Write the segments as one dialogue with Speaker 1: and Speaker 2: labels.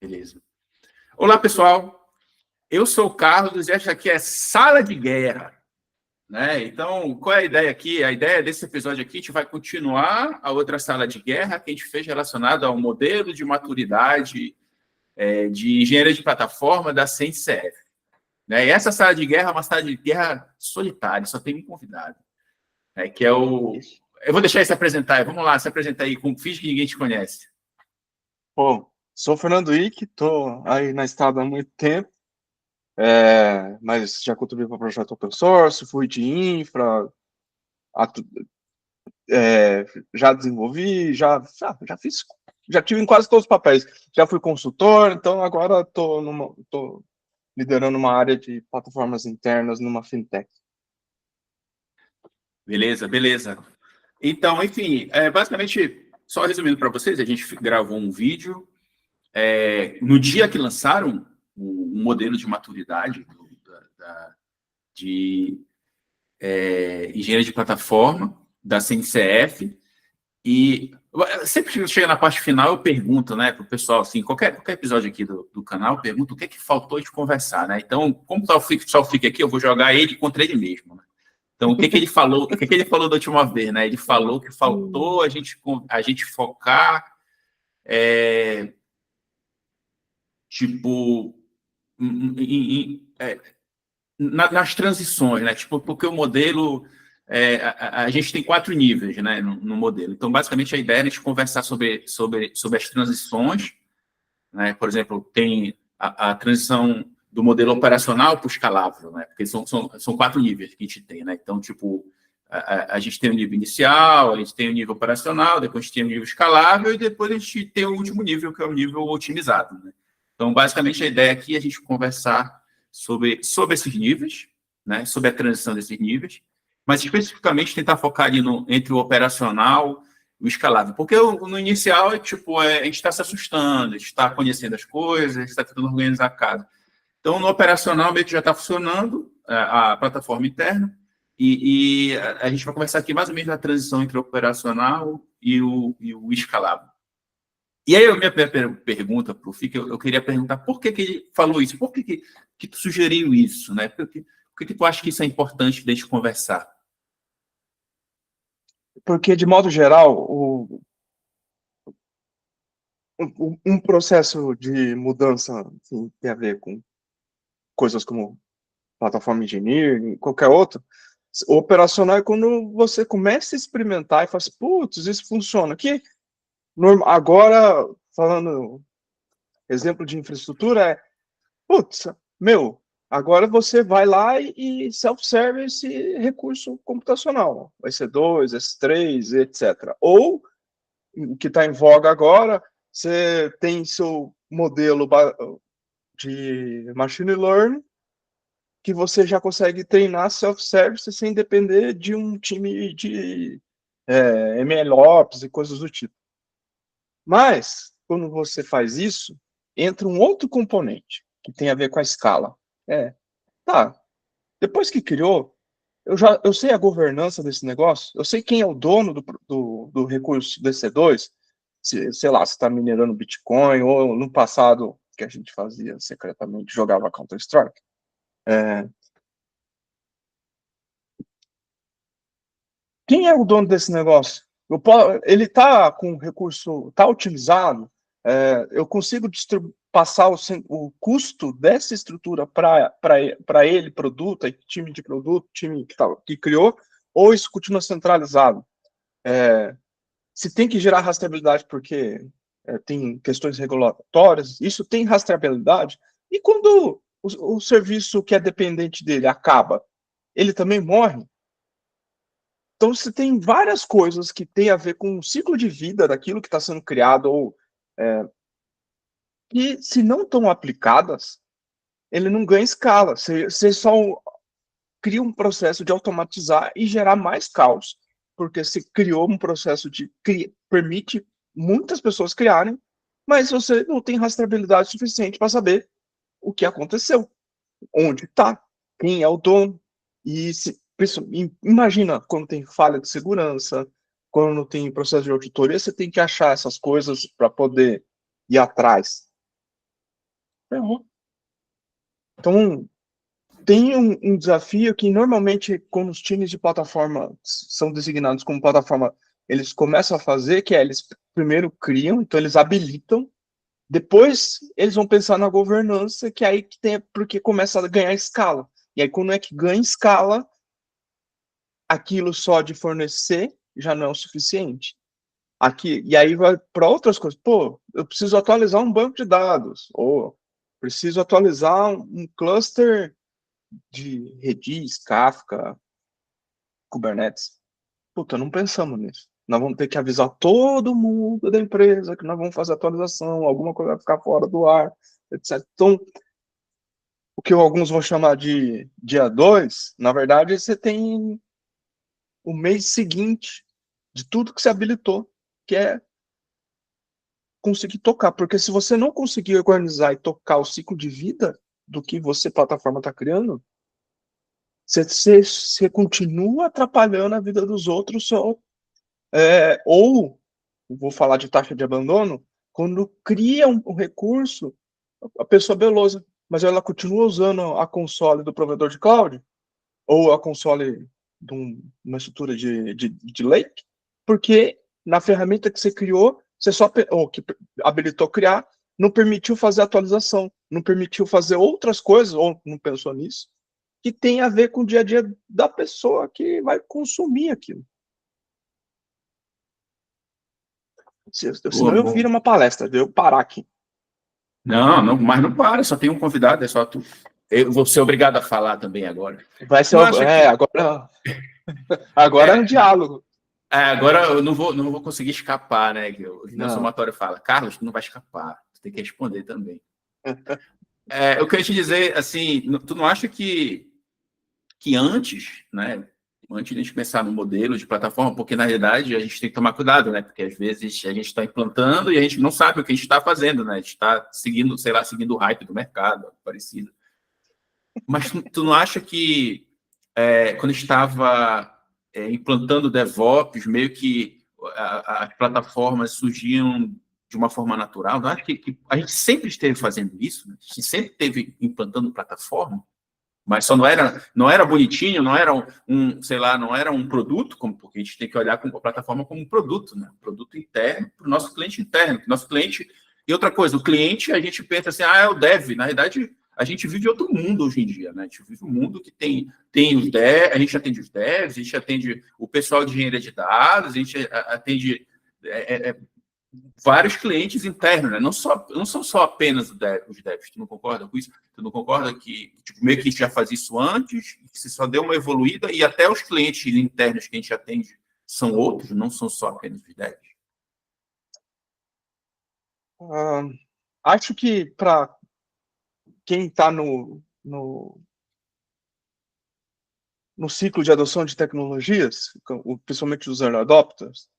Speaker 1: Beleza. Olá, pessoal. Eu sou o Carlos e esta aqui é Sala de Guerra. Né? Então, qual é a ideia aqui? A ideia desse episódio aqui, a gente vai continuar a outra sala de guerra que a gente fez relacionada ao modelo de maturidade de engenharia de plataforma da CNCF. Né? E essa sala de guerra é uma sala de guerra solitária, só tem um convidado. Que é o... Eu vou deixar ele se apresentar. Vamos lá, se apresentar aí, finge que ninguém te conhece.
Speaker 2: Bom, sou o Fernando Ick, estou aí na estrada há muito tempo, mas já contribuí para o projeto open source, fui de infra, já desenvolvi, já fiz, já tive em quase todos os papéis. Já fui consultor, então agora estou liderando uma área de plataformas internas numa fintech.
Speaker 1: Beleza. Então, enfim, basicamente, só resumindo para vocês, a gente gravou um vídeo no dia que lançaram o modelo de maturidade de engenharia de plataforma da CNCF, e sempre que chega na parte final eu pergunto, né, para o pessoal, assim, qualquer episódio aqui do canal, eu pergunto o que é que faltou de conversar, né? Então, como o pessoal fica aqui, eu vou jogar ele contra ele mesmo, né? Então, o que ele falou da última vez, né? Ele falou que faltou a gente focar nas transições, né? Tipo, porque o modelo a gente tem 4 níveis, né, no modelo. Então, basicamente, a ideia é a gente conversar sobre as transições, né? Por exemplo, tem a transição do modelo operacional para o escalável, né? Porque são 4 níveis que a gente tem, né? Então, tipo, a gente tem o nível inicial, a gente tem o nível operacional, depois a gente tem o nível escalável e depois a gente tem o último nível, que é o nível otimizado, né? Então, basicamente, a ideia aqui é a gente conversar sobre esses níveis, né? Sobre a transição desses níveis, mas especificamente tentar focar ali entre o operacional e o escalável. Porque no inicial a gente está se assustando, a gente está conhecendo as coisas, a gente está tentando organizar a casa. Então, no operacional, meio que já está funcionando a plataforma interna, e a gente vai conversar aqui mais ou menos na transição entre o operacional e o escalável. E aí, a minha pergunta para o FIC, eu queria perguntar por que ele falou isso, por que tu sugeriu isso, né? Por que tu acha que isso é importante de a gente conversar?
Speaker 2: Porque, de modo geral, um processo de mudança, assim, tem a ver com coisas como plataforma engineering, qualquer outro. O operacional é quando você começa a experimentar e fala assim, putz, isso funciona. Agora, falando exemplo de infraestrutura, putz, agora você vai lá e self-serve esse recurso computacional, S2, S3, etc. Ou, o que está em voga agora, você tem seu modelo de machine learning, que você já consegue treinar self-service sem depender de um time de MLOps e coisas do tipo. Mas, quando você faz isso, entra um outro componente, que tem a ver com a escala. Depois que criou, eu sei a governança desse negócio, eu sei quem é o dono do recurso DC2, sei lá, se está minerando Bitcoin, ou no passado, que a gente fazia secretamente, jogava Counter-Strike. Quem é o dono desse negócio? Ele está com recurso, está otimizado? Eu consigo passar o custo dessa estrutura para ele, produto, time de produto, time que criou, ou isso continua centralizado? Se tem que gerar rastreabilidade porque tem questões regulatórias, isso tem rastreabilidade? E quando o serviço que é dependente dele acaba, ele também morre? Então, você tem várias coisas que têm a ver com o ciclo de vida daquilo que está sendo criado, ou que, se não estão aplicadas, ele não ganha escala. Você só cria um processo de automatizar e gerar mais caos, porque você criou um processo permite muitas pessoas criarem, mas você não tem rastreabilidade suficiente para saber o que aconteceu, onde está, quem é o dono, e imagina quando tem falha de segurança, quando tem processo de auditoria, você tem que achar essas coisas para poder ir atrás. ferrou. Então, tem um desafio que, normalmente, quando os times de plataforma são designados como plataforma, eles começam a fazer, que é, eles primeiro criam, então eles habilitam, depois eles vão pensar na governança, que é aí que tem, porque começa a ganhar escala. E aí, quando é que ganha escala, aquilo só de fornecer já não é o suficiente. E aí vai para outras coisas. Pô, eu preciso atualizar um banco de dados, ou preciso atualizar um cluster de Redis, Kafka, Kubernetes. Puta, não pensamos nisso. Nós vamos ter que avisar todo mundo da empresa que nós vamos fazer atualização, alguma coisa vai ficar fora do ar, etc. Então, o que alguns vão chamar de dia 2, na verdade, você tem o mês seguinte de tudo que você habilitou, que é conseguir tocar. Porque se você não conseguir organizar e tocar o ciclo de vida do que você, plataforma, está criando, você continua atrapalhando a vida dos outros, ou, vou falar de taxa de abandono, quando cria um recurso, a pessoa, beleza, mas ela continua usando a console do provedor de cloud, ou a console de uma estrutura de lake, porque na ferramenta que você criou, ou que habilitou criar, não permitiu fazer atualização, não permitiu fazer outras coisas, ou não pensou nisso, que tem a ver com o dia a dia da pessoa que vai consumir aquilo. Senão eu viro uma palestra, eu parar aqui.
Speaker 1: Não, mas não para, só tem um convidado, é só tu. Eu vou ser obrigado a falar também agora.
Speaker 2: Vai ser, agora é um diálogo.
Speaker 1: Agora eu não vou conseguir escapar, né? O meu somatório fala, Carlos, tu não vai escapar, tu tem que responder também. Eu queria te dizer, assim, tu não acha que antes, né? Antes de a gente pensar no modelo de plataforma, porque na realidade a gente tem que tomar cuidado, né? Porque às vezes a gente está implantando e a gente não sabe o que a gente está fazendo, né? A gente está seguindo, sei lá, seguindo o hype do mercado, parecido. Mas tu não acha que quando a gente estava implantando DevOps, meio que as plataformas surgiam de uma forma natural? Não acho que a gente sempre esteve fazendo isso, né? A gente sempre esteve implantando plataforma, mas só não era bonitinho, não era sei lá, não era um produto, porque a gente tem que olhar a plataforma como um produto, né? Um produto interno para o nosso cliente interno, nosso cliente. E outra coisa, o cliente, a gente pensa assim, é o dev. Na verdade, a gente vive outro mundo hoje em dia, né? A gente vive um mundo que tem os devs, a gente atende os devs, a gente atende o pessoal de engenharia de dados, a gente atende vários clientes internos, né? Não são só apenas os devs. Tu não concorda com isso? Tu não concorda que meio que a gente já fazia isso antes, que se só deu uma evoluída e até os clientes internos que a gente atende são outros, não são só apenas os devs?
Speaker 2: Acho que para quem está no ciclo de adoção de tecnologias, principalmente os early adopters,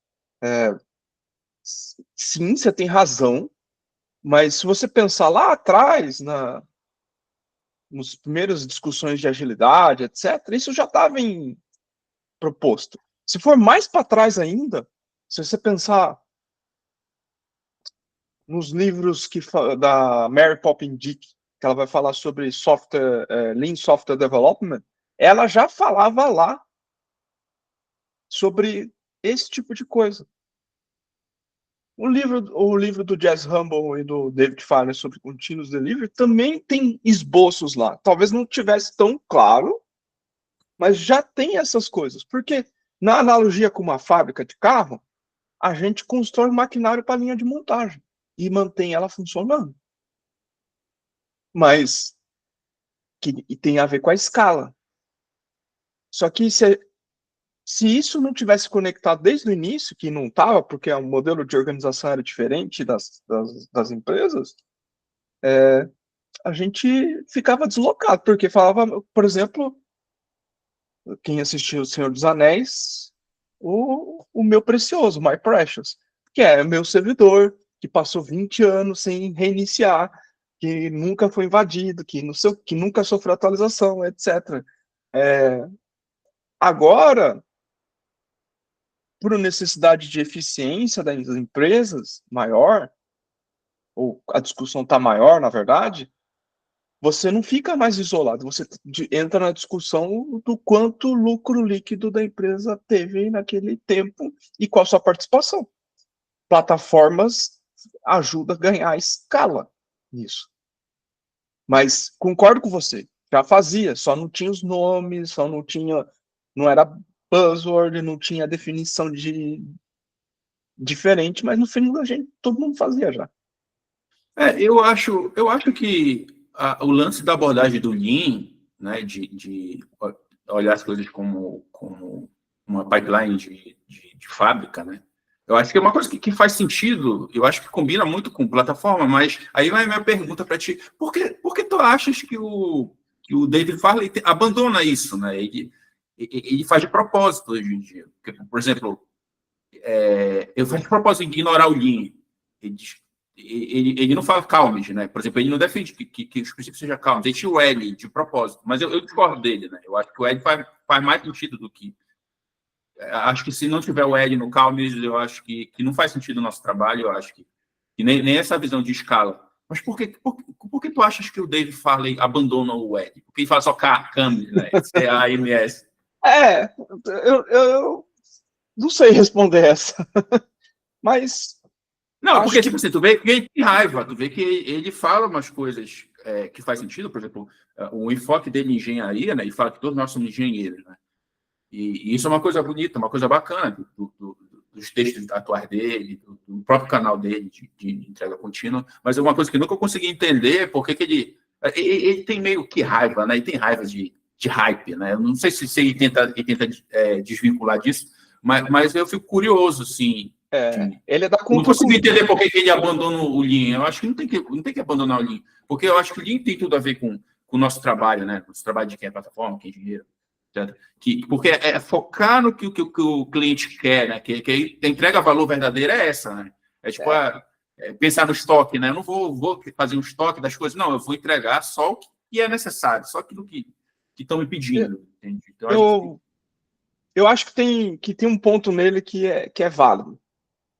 Speaker 2: sim, você tem razão, mas se você pensar lá atrás, nos primeiras discussões de agilidade, etc., isso já estava proposto. Se for mais para trás ainda, se você pensar nos livros da Mary Poppins Dick, que ela vai falar sobre Lean Software Development, ela já falava lá sobre esse tipo de coisa. O livro do Jez Humble e do David Farner sobre Continuous Delivery também tem esboços lá. Talvez não tivesse tão claro, mas já tem essas coisas. Porque, na analogia com uma fábrica de carro, a gente constrói maquinário para a linha de montagem e mantém ela funcionando. Mas e tem a ver com a escala. Só que se isso não tivesse conectado desde o início, que não estava, porque o modelo de organização era diferente das empresas, a gente ficava deslocado, porque falava, por exemplo, quem assistiu O Senhor dos Anéis, o meu precioso, My Precious, que é o meu servidor, que passou 20 anos sem reiniciar, que nunca foi invadido, que nunca sofreu atualização, etc. Agora, por necessidade de eficiência das empresas maior, ou a discussão está maior, na verdade, você não fica mais isolado, você entra na discussão do quanto lucro líquido da empresa teve naquele tempo e qual a sua participação. Plataformas ajudam a ganhar escala nisso. Mas concordo com você, já fazia, só não tinha os nomes, só não tinha, não era buzzword, não tinha definição de diferente, mas no fim da gente, todo mundo fazia já.
Speaker 1: Eu acho que o lance da abordagem do Lean, né, de olhar as coisas como uma pipeline de fábrica, né? Eu acho que é uma coisa que faz sentido, eu acho que combina muito com plataforma, mas aí vai a minha pergunta para ti, por que tu achas que o David Farley abandona isso, né? Ele faz de propósito hoje em dia. Porque, por exemplo, eu faço de propósito ignorar o Lean. Ele não fala calmes, né? Por exemplo, ele não defende que os princípios sejam calmes. Ele tinha o L de propósito, mas eu discordo dele, né? Eu acho que o L faz mais sentido do que... Acho que se não tiver o L no calmes, eu acho que não faz sentido o nosso trabalho, eu acho que nem essa visão de escala. Mas por que tu achas que o David Farley abandona o L? Porque ele fala só calmes, né? CAMS.
Speaker 2: Eu não sei responder essa, mas...
Speaker 1: Não, porque tipo assim, tu vê que ele tem raiva, tu vê que ele fala umas coisas que faz sentido, por exemplo, o enfoque dele em engenharia, né? Ele fala que todos nós somos engenheiros, né? E isso é uma coisa bonita, uma coisa bacana dos textos atuais dele, do próprio canal dele de entrega contínua, mas é uma coisa que nunca eu consegui entender porque que ele tem meio que raiva, né? Ele tem raiva de hype, né? Eu não sei se ele tenta desvincular disso, mas eu fico curioso, assim.
Speaker 2: Ele é da
Speaker 1: cultura. Não consigo entender por que ele abandona o Lean. Eu acho que não tem que abandonar o Lean, porque eu acho que o Lean tem tudo a ver com o nosso trabalho, né? O nosso trabalho de quem é plataforma, quem é engenheiro. Porque é focar no que o cliente quer, né? Que a entrega valor verdadeira é essa, né? É tipo pensar no estoque, né? Eu não vou fazer um estoque das coisas, não, eu vou entregar só o que é necessário, só aquilo que estão me pedindo.
Speaker 2: Então, eu acho que tem um ponto nele que é válido.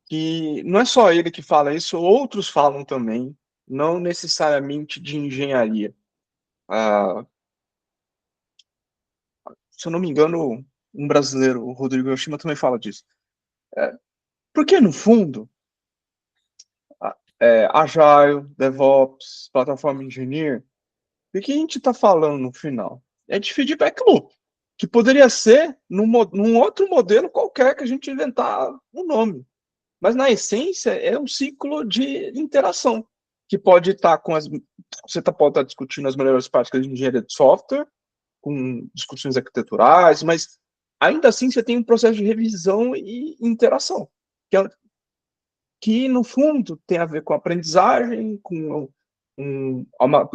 Speaker 2: Que não é só ele que fala isso, outros falam também, não necessariamente de engenharia. Se eu não me engano, um brasileiro, o Rodrigo Yoshima, também fala disso. Porque, no fundo, Agile, DevOps, Platform Engineer, o que a gente está falando no final? É de feedback loop, que poderia ser num outro modelo qualquer que a gente inventar um nome. Mas, na essência, é um ciclo de interação, que pode estar você pode estar discutindo as melhores práticas de engenharia de software, com discussões arquiteturais, mas ainda assim você tem um processo de revisão e interação, que no fundo tem a ver com aprendizagem, com um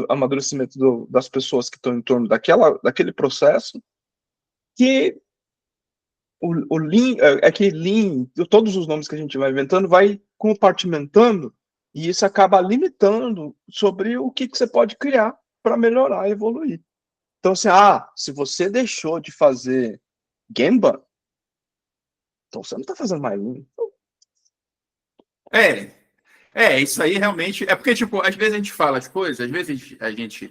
Speaker 2: amadurecimento das pessoas que estão em torno daquele processo, que o Lean, que Lean, todos os nomes que a gente vai inventando, vai compartimentando, e isso acaba limitando sobre o que você pode criar para melhorar e evoluir. Então, assim, se você deixou de fazer Gemba, então você não está fazendo mais Lean.
Speaker 1: Isso aí realmente... É porque, tipo, às vezes a gente fala as coisas, às vezes a gente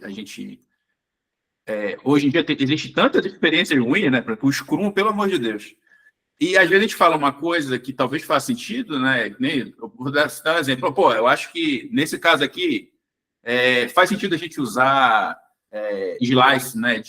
Speaker 1: hoje em dia existe tantas experiências ruins, né? O Scrum, pelo amor de Deus. E às vezes a gente fala uma coisa que talvez faça sentido, né? Eu vou dar um exemplo. Pô, eu acho que nesse caso aqui faz sentido a gente usar slice, né?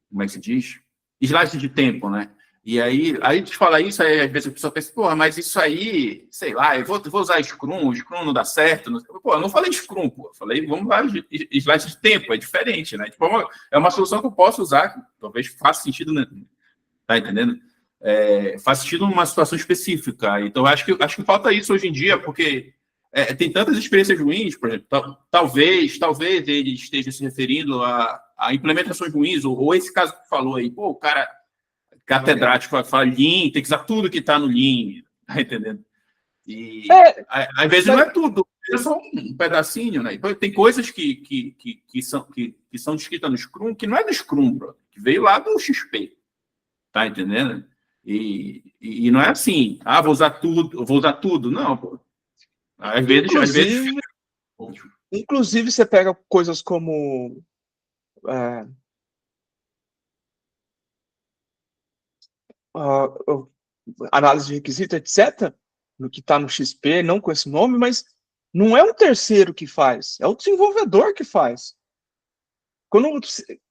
Speaker 1: Como é que se diz? Slice de tempo, né? E aí a gente fala isso, aí às vezes a pessoa pensa, pô, mas isso aí, sei lá, eu vou usar Scrum, o Scrum não dá certo. Pô, eu não falei Scrum, pô. Eu falei, vamos lá, slice de tempo, é diferente, né? Tipo, é uma solução que eu posso usar, talvez faça sentido, né? Tá entendendo? Faz sentido numa situação específica. Então, acho que falta isso hoje em dia, porque tem tantas experiências ruins, por exemplo, talvez ele esteja se referindo a implementações ruins, ou esse caso que tu falou aí, pô, o cara catedrático fala Lean, tem que usar tudo que está no Lean, tá entendendo? E às vezes não é tudo, é só um pedacinho, né? Então, tem coisas que são descritas no Scrum, que não é do Scrum, bro, que veio lá do XP. Tá entendendo? E não é assim, vou usar tudo. Não, pô. Às vezes...
Speaker 2: Inclusive, você pega coisas como é, a análise de requisito, etc., no que está no XP, não com esse nome, mas não é um terceiro que faz, é o desenvolvedor que faz.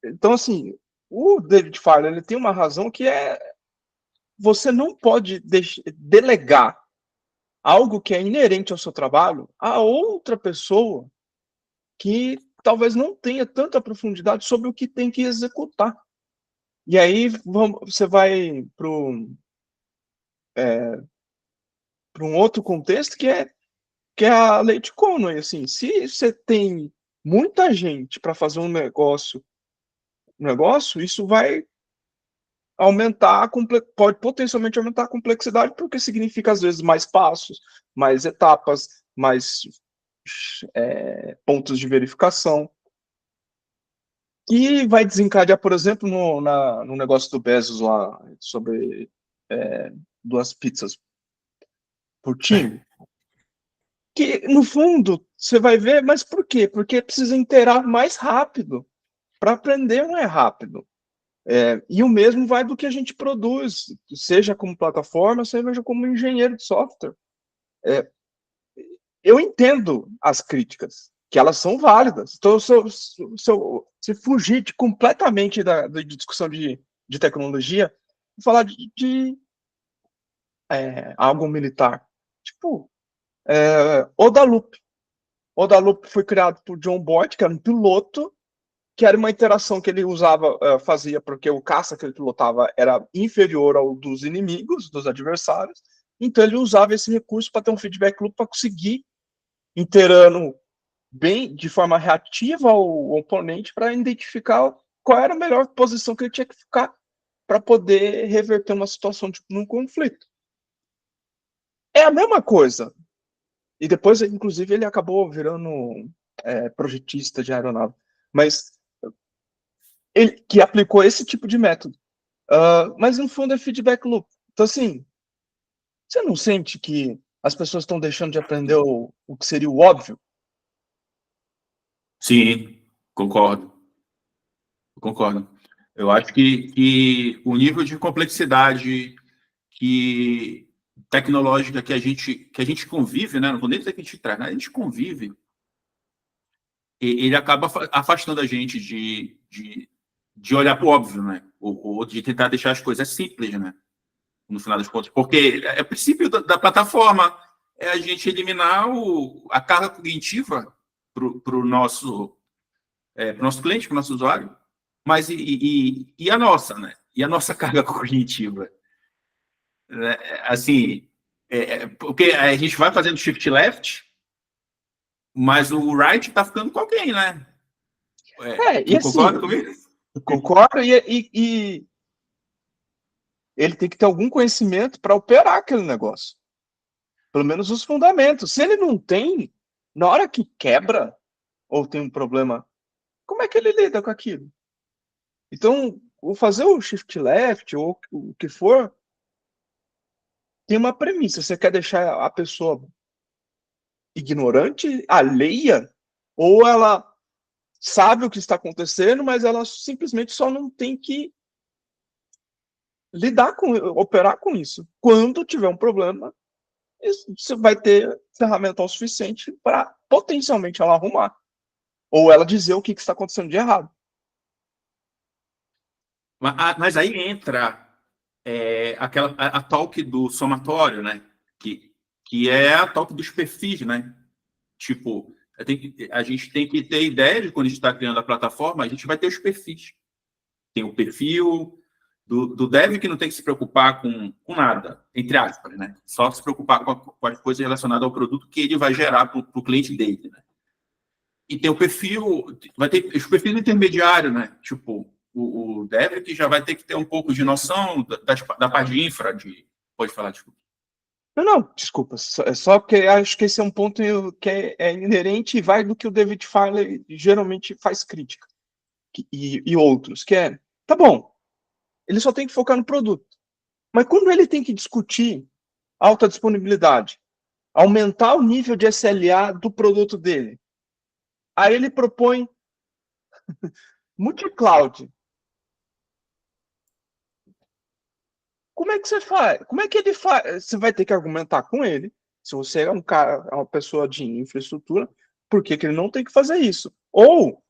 Speaker 2: Então, assim, o David Farley ele tem uma razão que é você não pode delegar algo que é inerente ao seu trabalho a outra pessoa que talvez não tenha tanta profundidade sobre o que tem que executar. E aí você vai para um outro contexto que é a lei de Conway. Assim, se você tem muita gente para fazer um negócio, isso vai aumentar pode potencialmente aumentar a complexidade, porque significa às vezes mais passos, mais etapas, mais pontos de verificação, e vai desencadear, por exemplo, no negócio do Bezos lá, sobre 2 pizzas por time, que no fundo você vai ver, mas por quê? Porque precisa interar mais rápido. Para aprender não é rápido. E o mesmo vai do que a gente produz, seja como plataforma, seja como engenheiro de software. Eu entendo as críticas, que elas são válidas. Então, se fugir completamente da discussão de tecnologia, falar de algo militar, tipo, Odaloop. Odaloop foi criado por John Boyd, que era um piloto, que era uma interação que ele fazia porque o caça que ele pilotava era inferior ao dos inimigos, dos adversários, então ele usava esse recurso para ter um feedback loop para conseguir interando bem de forma reativa ao oponente para identificar qual era a melhor posição que ele tinha que ficar para poder reverter uma situação tipo num conflito. É a mesma coisa. E depois, inclusive, ele acabou virando projetista de aeronave. Mas ele que aplicou esse tipo de método. Mas no fundo é feedback loop. Então, assim, você não sente que as pessoas estão deixando de aprender o que seria o óbvio?
Speaker 1: Sim, concordo. Concordo. Eu acho que o nível de complexidade tecnológica que a gente convive, né? Não vou nem dizer que a gente traz, né? A gente convive, ele acaba afastando a gente de olhar para o óbvio, né? Ou de tentar deixar as coisas simples, né? No final das contas. Porque o princípio da plataforma é a gente eliminar a carga cognitiva para o nosso cliente, para o nosso usuário. Mas e a nossa, né? E a nossa carga cognitiva? Assim, porque a gente vai fazendo shift left, mas o right está ficando com alguém, né?
Speaker 2: E assim,
Speaker 1: concorda comigo?
Speaker 2: concordo, e ele tem que ter algum conhecimento para operar aquele negócio. Pelo menos os fundamentos. Se ele não tem, na hora que quebra, ou tem um problema, como é que ele lida com aquilo? Então, fazer o shift left, ou o que for, tem uma premissa. Você quer deixar a pessoa ignorante, alheia, ou ela sabe o que está acontecendo, mas ela simplesmente só não tem que operar com isso. Quando tiver um problema, você vai ter ferramental suficiente para potencialmente ela arrumar. Ou ela dizer o que está acontecendo de errado.
Speaker 1: Mas aí entra a talk do somatório, né? Que é a talk dos perfis, né? Tipo, a gente tem que ter ideia de quando a gente está criando a plataforma, a gente vai ter os perfis. Tem o perfil do dev que não tem que se preocupar com nada, entre aspas, né? Só se preocupar com as coisas relacionadas ao produto que ele vai gerar para o cliente dele, né? E tem o perfil, vai ter os perfis intermediários, né? Tipo, o dev que já vai ter que ter um pouco de noção da parte de infra, pode falar, desculpa.
Speaker 2: Não, desculpa. Só que acho que esse é um ponto que é inerente e vai do que o David Farley geralmente faz crítica. E outros, que é, tá bom, ele só tem que focar no produto. Mas quando ele tem que discutir alta disponibilidade, aumentar o nível de SLA do produto dele, Aí ele propõe multi-cloud. Como é que você faz? Como é que ele faz? Você vai ter que argumentar com ele, se você é um cara, uma pessoa de infraestrutura, por que que ele não tem que fazer isso? Ou,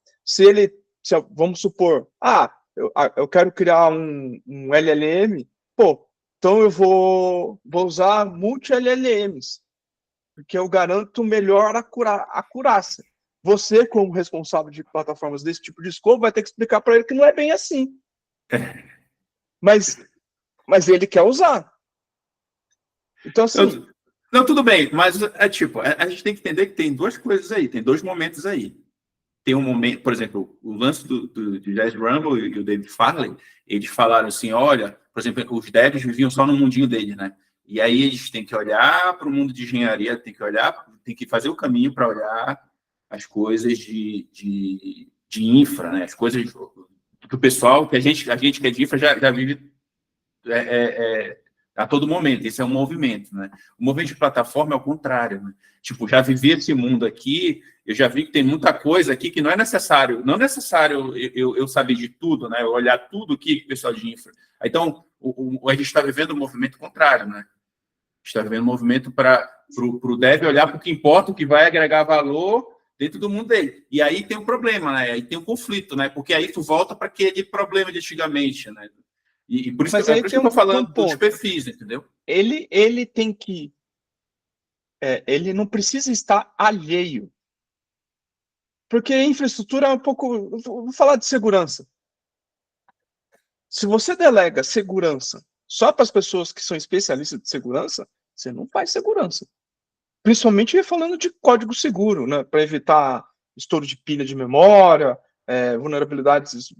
Speaker 2: vamos supor, eu quero criar um LLM, pô, então eu vou usar multi-LLMs, porque eu garanto melhor acurácia. Você, como responsável de plataformas desse tipo de escopo, vai ter que explicar para ele que não é bem assim. Mas ele quer usar. Então, assim...
Speaker 1: Não, tudo bem, mas tipo, a gente tem que entender que tem duas coisas aí, tem dois momentos aí. Tem um momento, por exemplo, o lance do Jez Rumble e o David Farley, eles falaram assim, olha, por exemplo, os devs viviam só no mundinho deles, né? E aí eles têm que olhar para o mundo de engenharia, tem que fazer o caminho para olhar as coisas de infra, né? As coisas do pessoal, que a gente que é de infra já vive a todo momento. Esse é um movimento, né? O movimento de plataforma é o contrário, né? Tipo, já vivi esse mundo aqui, eu já vi que tem muita coisa aqui que não é necessário eu saber de tudo, né? Eu olhar tudo que o pessoal de infra. Então, a gente está vivendo um movimento contrário, né? A gente está vivendo um movimento para o dev olhar para o que importa, o que vai agregar valor dentro do mundo dele. E aí tem um problema, né? Aí tem um conflito, né? Porque aí tu volta para aquele problema de antigamente, né? E por isso, que eu estou falando dos perfis, entendeu?
Speaker 2: Ele tem que... ele não precisa estar alheio. Porque a infraestrutura é um pouco... Vou falar de segurança. Se você delega segurança só para as pessoas que são especialistas de segurança, você não faz segurança. Principalmente falando de código seguro, né? Para evitar estouro de pilha de memória, vulnerabilidades...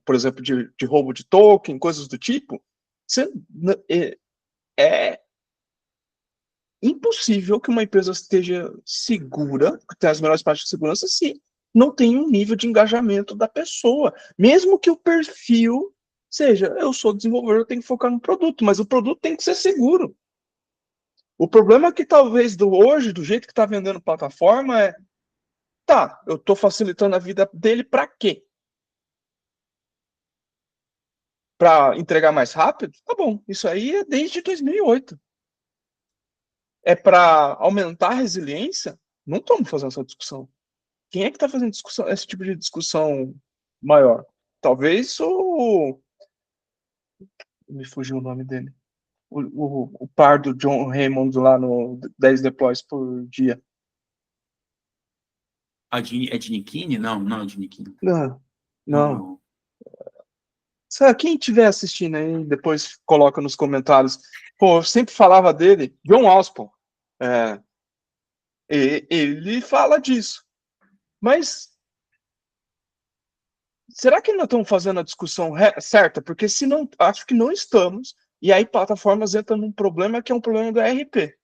Speaker 2: por exemplo, de roubo de token, coisas do tipo, é impossível que uma empresa esteja segura, que tenha as melhores práticas de segurança, se não tem um nível de engajamento da pessoa. Mesmo que o perfil seja, eu sou desenvolvedor, eu tenho que focar no produto, mas o produto tem que ser seguro. O problema é que talvez hoje, do jeito que está vendendo plataforma, eu estou facilitando a vida dele para quê? Para entregar mais rápido? Tá bom, isso aí é desde 2008. É para aumentar a resiliência? Não estamos fazendo essa discussão. Quem é que está fazendo esse tipo de discussão maior? Talvez me fugiu o nome dele. O par do John Raymond lá no 10 deploys por dia.
Speaker 1: É Ginichini? Não é Ginichini.
Speaker 2: Não. Quem estiver assistindo aí, depois coloca nos comentários. Pô, eu sempre falava dele, John Osborne. Ele fala disso. Mas será que não estamos fazendo a discussão certa? Porque se não, acho que não estamos. E aí plataformas entram num problema que é um problema do RP.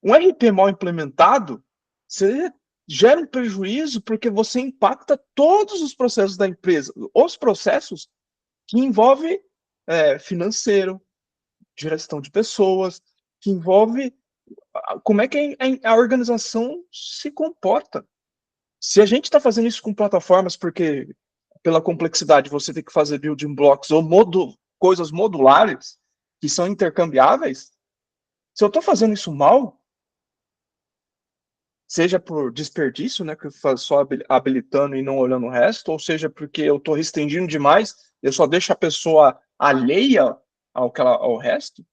Speaker 2: Um RP mal implementado, você gera um prejuízo porque você impacta todos os processos da empresa. Os processos que envolvem financeiro, gestão de pessoas, que envolve como é que a organização se comporta. Se a gente está fazendo isso com plataformas porque, pela complexidade, você tem que fazer building blocks ou coisas modulares que são intercambiáveis, se eu estou fazendo isso mal, seja por desperdício, né, que eu faço só habilitando e não olhando o resto, ou seja porque eu estou restringindo demais, eu só deixo a pessoa alheia ao resto,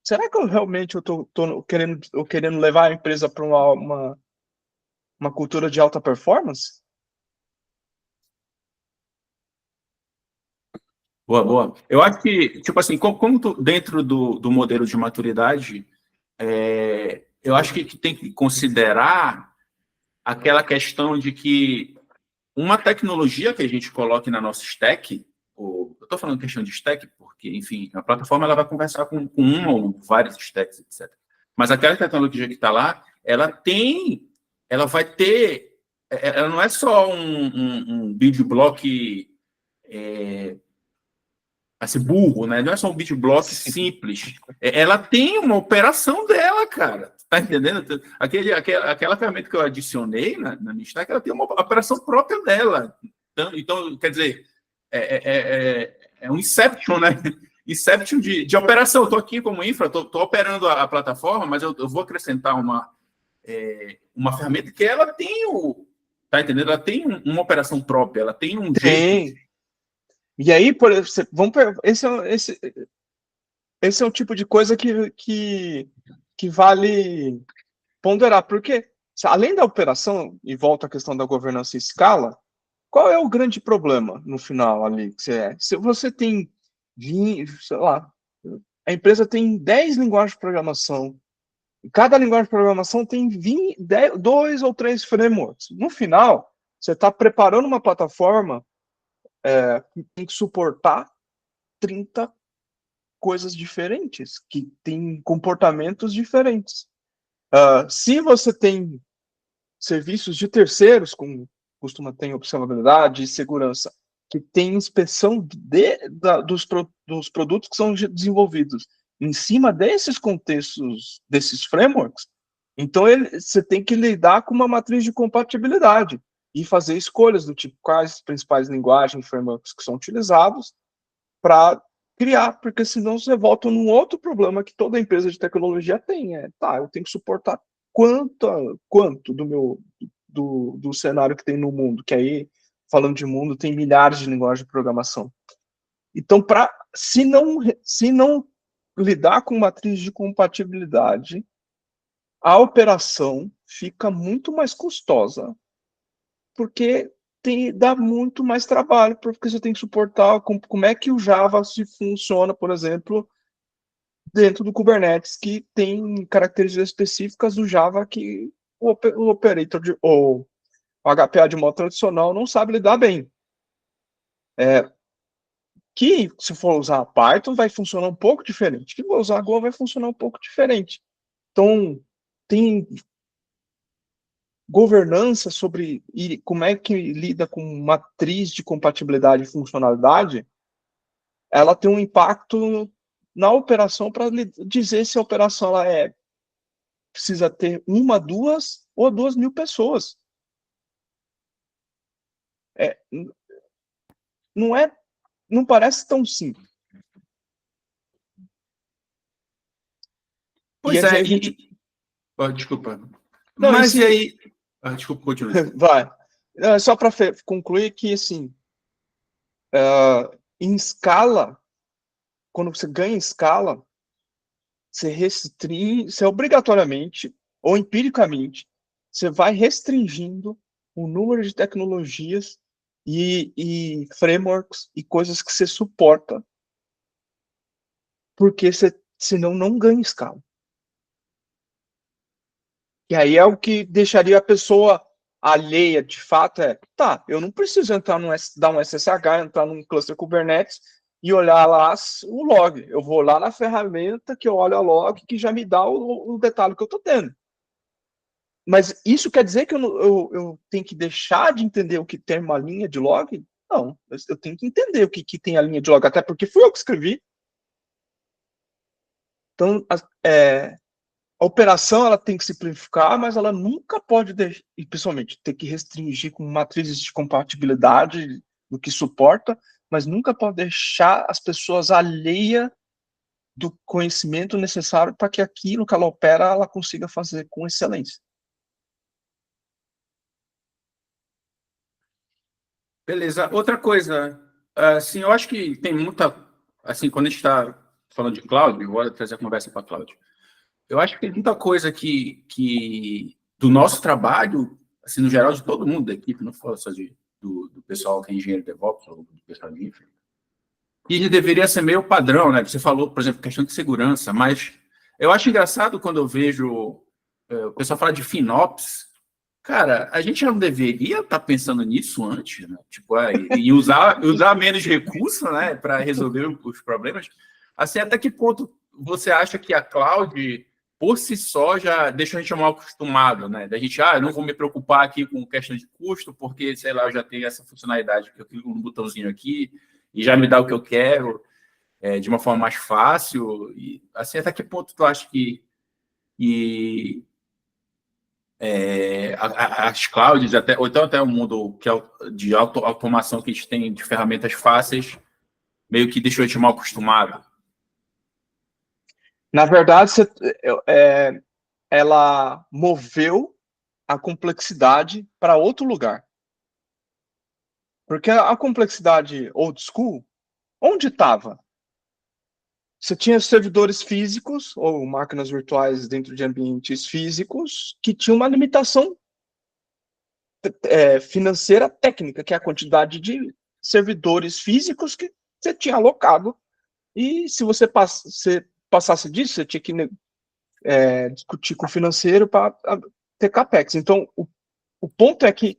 Speaker 2: será que eu realmente estou querendo levar a empresa para uma cultura de alta performance?
Speaker 1: Boa. Eu acho que, tipo assim, como dentro do modelo de maturidade, eu acho que tem que considerar aquela questão de que uma tecnologia que a gente coloque na nossa stack, eu estou falando questão de stack, porque, enfim, a plataforma ela vai conversar com uma ou vários stacks, etc. Mas aquela tecnologia que está lá, ela vai ter, ela não é só um build block assim, burro, né? Não é só um build block simples. Ela tem uma operação dela, cara. Tá entendendo? Aquela ferramenta que eu adicionei na minha stack, ela tem uma operação própria dela. Então quer dizer, é um Inception, né? Inception de operação. Estou aqui como infra, estou operando a plataforma, mas eu vou acrescentar uma ferramenta que ela tem tá entendendo? Ela tem uma operação própria, ela tem um jeito.
Speaker 2: E aí, por exemplo, esse é o tipo de coisa que vale ponderar, porque além da operação, e volta à questão da governança em escala, qual é o grande problema no final ali? Se você tem 20, sei lá, a empresa tem 10 linguagens de programação, e cada linguagem de programação tem 2 ou 3 frameworks. No final, você está preparando uma plataforma que tem que suportar 30 coisas diferentes, que tem comportamentos diferentes. Se você tem serviços de terceiros, como costuma ter observabilidade e segurança, que tem inspeção dos produtos que são desenvolvidos em cima desses contextos, desses frameworks, então você tem que lidar com uma matriz de compatibilidade e fazer escolhas do tipo quais as principais linguagens, frameworks que são utilizados para criar, porque senão você volta num outro problema que toda empresa de tecnologia tem, eu tenho que suportar quanto do cenário que tem no mundo, que aí, falando de mundo, tem milhares de linguagens de programação. Então, se não lidar com matriz de compatibilidade, a operação fica muito mais custosa, porque dá muito mais trabalho, porque você tem que suportar como é que o Java se funciona, por exemplo, dentro do Kubernetes, que tem características específicas do Java que o operator ou o HPA de modo tradicional não sabe lidar bem. Que se for usar Python vai funcionar um pouco diferente, que for usar Go vai funcionar um pouco diferente. Então, tem governança sobre como é que lida com matriz de compatibilidade e funcionalidade, ela tem um impacto na operação para dizer se a operação precisa ter 1, 2 ou 2.000 pessoas. Não parece tão simples.
Speaker 1: Pois desculpa.
Speaker 2: Não,
Speaker 1: mas e aí... desculpa, continua.
Speaker 2: Vai. Só para concluir que, assim, em escala, quando você ganha escala, você obrigatoriamente ou empiricamente, você vai restringindo o número de tecnologias e frameworks e coisas que você suporta, porque senão não ganha escala. E aí é o que deixaria a pessoa alheia, de fato, eu não preciso entrar dar um SSH, entrar num cluster Kubernetes e olhar lá o log. Eu vou lá na ferramenta que eu olho a log, que já me dá o detalhe que eu estou tendo. Mas isso quer dizer que eu tenho que deixar de entender o que tem uma linha de log? Não, eu tenho que entender o que tem a linha de log, até porque fui eu que escrevi. Então, a operação ela tem que simplificar, mas ela nunca pode, e principalmente, ter que restringir com matrizes de compatibilidade do que suporta, mas nunca pode deixar as pessoas alheias do conhecimento necessário para que aquilo que ela opera, ela consiga fazer com excelência.
Speaker 1: Beleza. Outra coisa, assim, eu acho que tem muita... Assim, quando a gente está falando de cloud, eu vou trazer a conversa para cloud. Eu acho que tem muita coisa que do nosso trabalho, assim, no geral, de todo mundo da equipe, não falo só do pessoal que é engenheiro de DevOps ou do pessoal de infra, que deveria ser meio padrão, né? Você falou, por exemplo, questão de segurança, mas eu acho engraçado quando eu vejo o pessoal falar de FinOps. Cara, a gente não deveria estar pensando nisso antes, né? Tipo, e usar menos recursos, né, para resolver os problemas. Assim, até que ponto você acha que a cloud, por si só, já deixa a gente mal acostumado, né? Da gente, eu não vou me preocupar aqui com questão de custo, porque, sei lá, eu já tenho essa funcionalidade que eu clico um botãozinho aqui e já me dá o que eu quero de uma forma mais fácil. E, assim, até que ponto tu acha que e as clouds, ou então até o mundo que de automação que a gente tem de ferramentas fáceis, meio que deixou a gente mal acostumado?
Speaker 2: Na verdade, ela moveu a complexidade para outro lugar. Porque a complexidade old school, onde estava? Você tinha servidores físicos, ou máquinas virtuais dentro de ambientes físicos, que tinham uma limitação financeira técnica, que é a quantidade de servidores físicos que você tinha alocado. E se você passasse disso, você tinha que discutir com o financeiro para ter capex. Então, o ponto é que,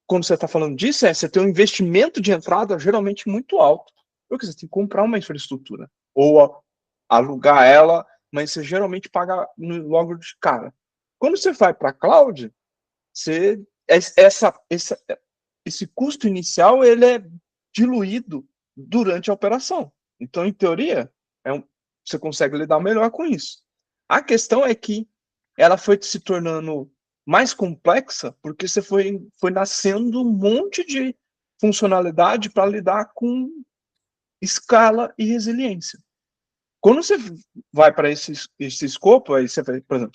Speaker 2: quando você está falando disso, você tem um investimento de entrada geralmente muito alto, porque você tem que comprar uma infraestrutura, ou alugar ela, mas você geralmente paga logo de cara. Quando você vai para a cloud, esse custo inicial ele é diluído durante a operação. Então, em teoria, você consegue lidar melhor com isso. A questão é que ela foi se tornando mais complexa porque você foi nascendo um monte de funcionalidade para lidar com escala e resiliência. Quando você vai para esse escopo, aí você vai, por exemplo,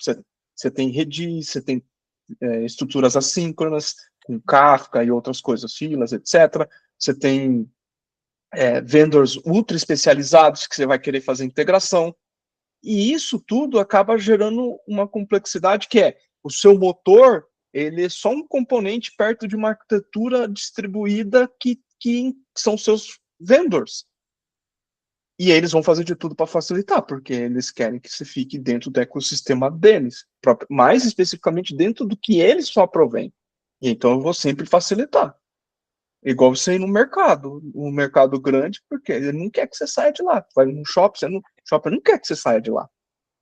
Speaker 2: você tem Redis, você tem estruturas assíncronas, com Kafka e outras coisas, filas, etc. Você tem vendors ultra especializados que você vai querer fazer integração. E isso tudo acaba gerando uma complexidade que o seu motor, ele é só um componente perto de uma arquitetura distribuída que são seus vendors. E eles vão fazer de tudo para facilitar, porque eles querem que você fique dentro do ecossistema deles, mais especificamente dentro do que eles só provêm. E então eu vou sempre facilitar. Igual você ir no mercado, um mercado grande, porque ele não quer que você saia de lá. Vai num shopping, o shopping não quer que você saia de lá.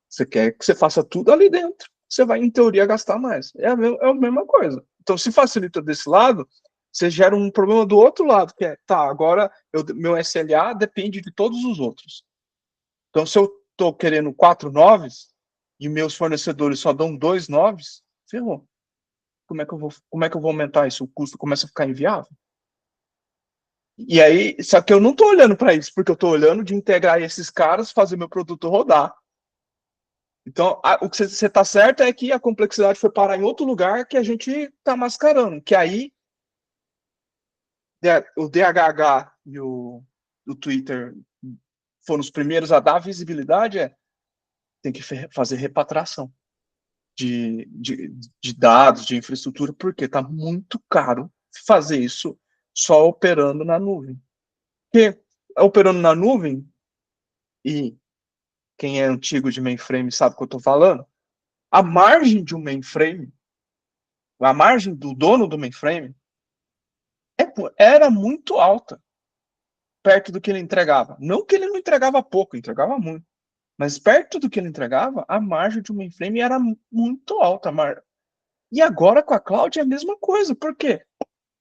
Speaker 2: Você quer que você faça tudo ali dentro. Você vai, em teoria, gastar mais. É a mesma coisa. Então, se facilita desse lado, você gera um problema do outro lado, que agora meu SLA depende de todos os outros. Então, se eu estou querendo 4 noves e meus fornecedores só dão 2 noves, ferrou. Como é que eu vou aumentar isso? O custo começa a ficar inviável. E aí, só que eu não estou olhando para isso, porque eu estou olhando de integrar esses caras, fazer meu produto rodar. Então, o que você está certo é que a complexidade foi parar em outro lugar que a gente está mascarando, que aí o DHH e o Twitter foram os primeiros a dar visibilidade, tem que fazer repatriação de dados, de infraestrutura, porque está muito caro fazer isso só operando na nuvem. Porque operando na nuvem, e quem é antigo de mainframe sabe o que eu estou falando, a margem de um mainframe, a margem do dono do mainframe, era muito alta, perto do que ele entregava. Não que ele não entregava pouco, entregava muito. Mas perto do que ele entregava, a margem de um mainframe era muito alta. E agora com a cloud é a mesma coisa. Por quê?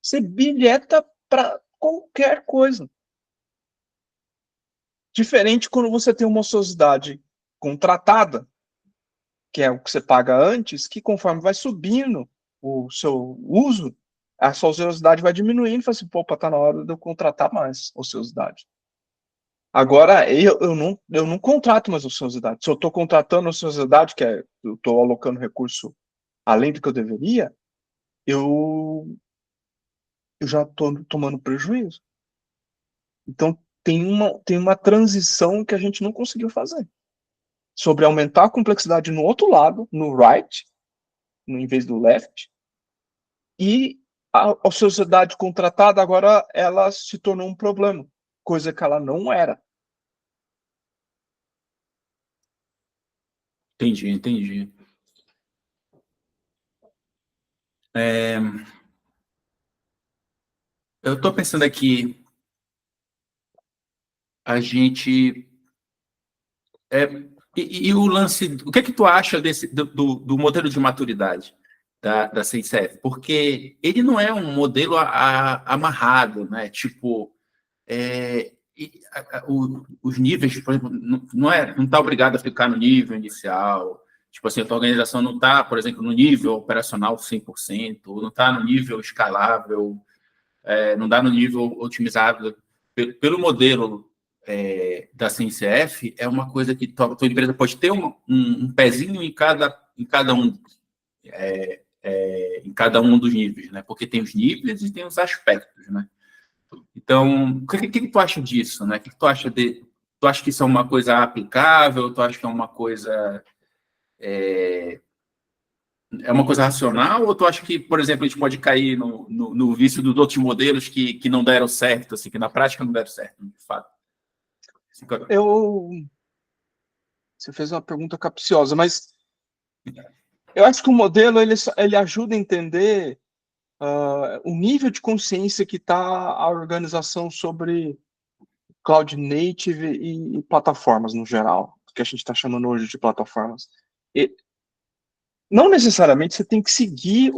Speaker 2: Você bilheta para qualquer coisa. Diferente quando você tem uma ociosidade contratada, que é o que você paga antes, que conforme vai subindo o seu uso, a sua ociosidade vai diminuindo e fala assim, pô, tá na hora de eu contratar mais ociosidade. Agora, eu não contrato mais ociosidade. Se eu estou contratando ociosidade, eu estou alocando recurso além do que eu deveria, eu já estou tomando prejuízo. Então, tem uma transição que a gente não conseguiu fazer. Sobre aumentar a complexidade no outro lado, no right, em vez do left, e a ociosidade contratada agora ela se tornou um problema, coisa que ela não era.
Speaker 1: Entendi. Eu estou pensando aqui, a gente... e o lance... O que é que tu acha do modelo de maturidade da CICF? Porque ele não é um modelo amarrado, né? Tipo, os níveis, por exemplo, não está obrigado a ficar no nível inicial. Tipo assim, a tua organização não está, por exemplo, no nível operacional 100%, ou não está no nível escalável, não dá no nível otimizado. Pelo modelo da CNCF, é uma coisa que tua empresa pode ter um pezinho em cada um, em cada um dos níveis, né? Porque tem os níveis e tem os aspectos, né? Então, o que tu acha disso, né? O que tu acha tu acha que isso é uma coisa aplicável? Tu acha que é uma coisa uma coisa racional? Ou tu acha que, por exemplo, a gente pode cair no vício dos outros modelos que não deram certo, assim, que na prática não deram certo, de fato?
Speaker 2: Você fez uma pergunta capciosa, mas eu acho que o modelo ele ajuda a entender o nível de consciência que está a organização sobre cloud native e plataformas no geral, que a gente está chamando hoje de plataformas. E não necessariamente você tem que seguir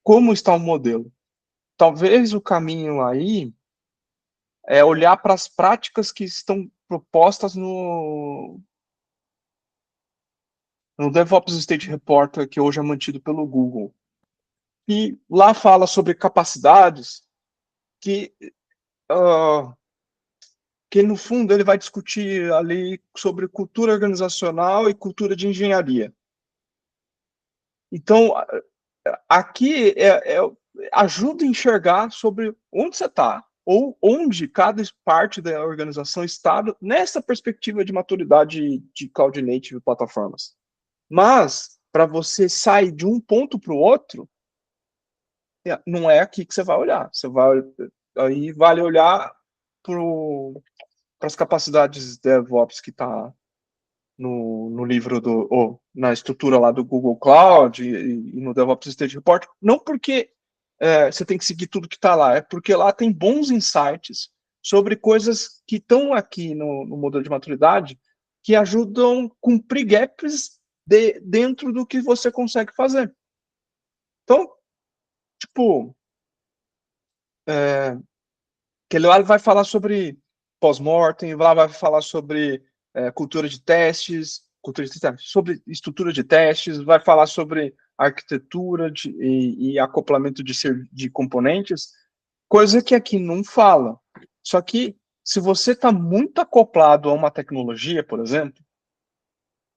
Speaker 2: como está o modelo. Talvez o caminho aí é olhar para as práticas que estão propostas no DevOps State Report, que hoje é mantido pelo Google. E lá fala sobre capacidades que no fundo ele vai discutir ali sobre cultura organizacional e cultura de engenharia. Então, aqui ajuda a enxergar sobre onde você está, ou onde cada parte da organização está nessa perspectiva de maturidade de Cloud Native plataformas. Mas, para você sair de um ponto para o outro, não é aqui que você vai olhar. Aí vale olhar para as capacidades DevOps que está no livro na estrutura lá do Google Cloud e no DevOps Stage Report, não porque você tem que seguir tudo que está lá, é porque lá tem bons insights sobre coisas que estão aqui no modelo de maturidade que ajudam a cumprir gaps dentro do que você consegue fazer. Então, tipo, que ele lá vai falar sobre pós-mortem, lá vai falar sobre cultura de testes, sobre estrutura de testes, vai falar sobre arquitetura e acoplamento de componentes, coisa que aqui não fala. Só que, se você está muito acoplado a uma tecnologia, por exemplo,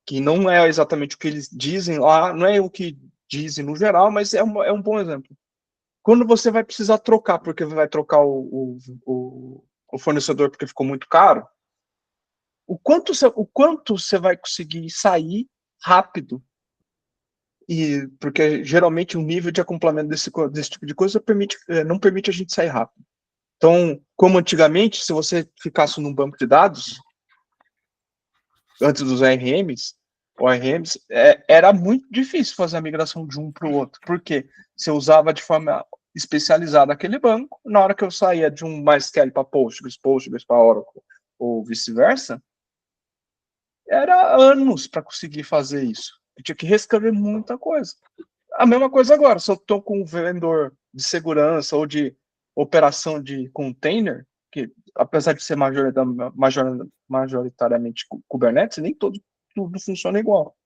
Speaker 2: que não é exatamente o que eles dizem lá, não é o que dizem no geral, mas é um bom exemplo. Quando você vai precisar trocar, porque vai trocar o fornecedor porque ficou muito caro, o quanto você vai conseguir sair rápido, porque geralmente o nível de acoplamento desse tipo de coisa não permite a gente sair rápido. Então, como antigamente, se você ficasse num banco de dados, antes dos ORMs, era muito difícil fazer a migração de um para o outro, porque você usava de forma especializada aquele banco, na hora que eu saía de um MySQL para Postgres para Oracle, ou vice-versa, era anos para conseguir fazer isso. Eu tinha que reescrever muita coisa. A mesma coisa agora, se eu estou com um vendedor de segurança ou de operação de container, que apesar de ser majoritariamente Kubernetes, nem tudo funciona igual.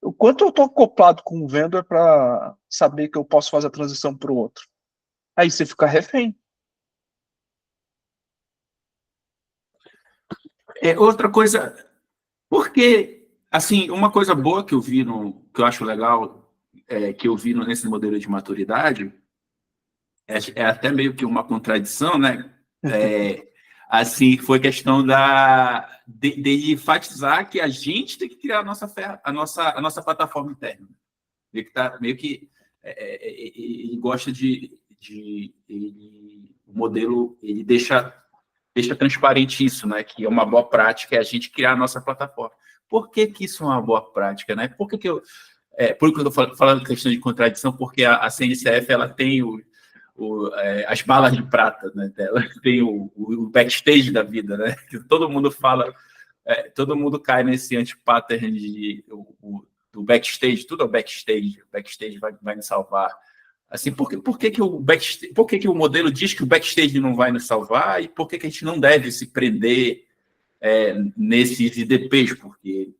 Speaker 2: O quanto eu estou acoplado com o vendor para saber que eu posso fazer a transição para o outro? Aí você fica refém.
Speaker 1: Outra coisa, porque, assim, uma coisa boa que eu vi, que eu acho legal, que eu vi nesse modelo de maturidade, é até meio que uma contradição, né? Assim, foi questão de enfatizar que a gente tem que criar a nossa plataforma interna. Meio que ele gosta o modelo, ele deixa transparente isso, né? Que é uma boa prática, é a gente criar a nossa plataforma. Por que isso é uma boa prática, né? Por que eu estou falando questão de contradição? Porque a CNCF ela tem as balas de prata, né? Ela tem o backstage da vida, né? Que todo mundo fala, todo mundo cai nesse anti-pattern do backstage, tudo é o backstage vai nos salvar. Assim, por que o modelo diz que o backstage não vai nos salvar e por que a gente não deve se prender nesses IDPs? Porque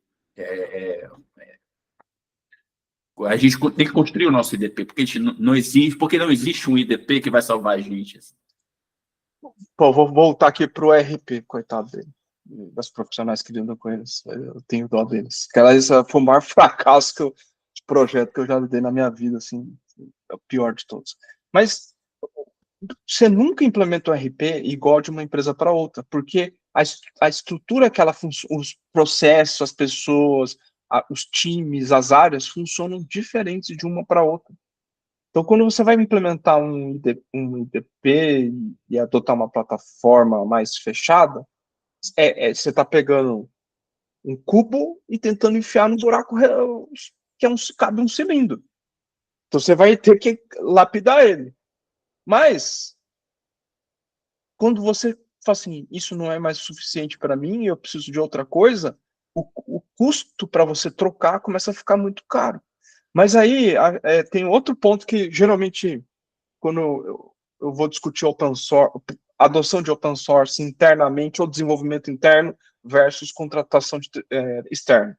Speaker 1: A gente tem que construir o nosso IDP, porque a gente não existe, porque não existe um IDP que vai salvar a gente. Assim.
Speaker 2: Pô, vou voltar aqui pro RP, coitado dele. Das profissionais que lidam com eles. Eu tenho dó deles. Esse foi o maior fracasso de projeto que eu já lidei na minha vida, assim, é o pior de todos. Mas você nunca implementa o RP igual de uma empresa para outra, porque a estrutura que ela funciona, os processos, as pessoas, os times, as áreas funcionam diferentes de uma para outra. Então, quando você vai implementar um IDP e adotar uma plataforma mais fechada, você está pegando um cubo e tentando enfiar no buraco que cabe um cilindro. Então, você vai ter que lapidar ele. Mas, quando você fala assim, isso não é mais suficiente para mim, eu preciso de outra coisa, o custo para você trocar começa a ficar muito caro. Mas aí tem outro ponto que, geralmente, quando eu vou discutir open source, adoção de open source internamente ou desenvolvimento interno versus contratação externa.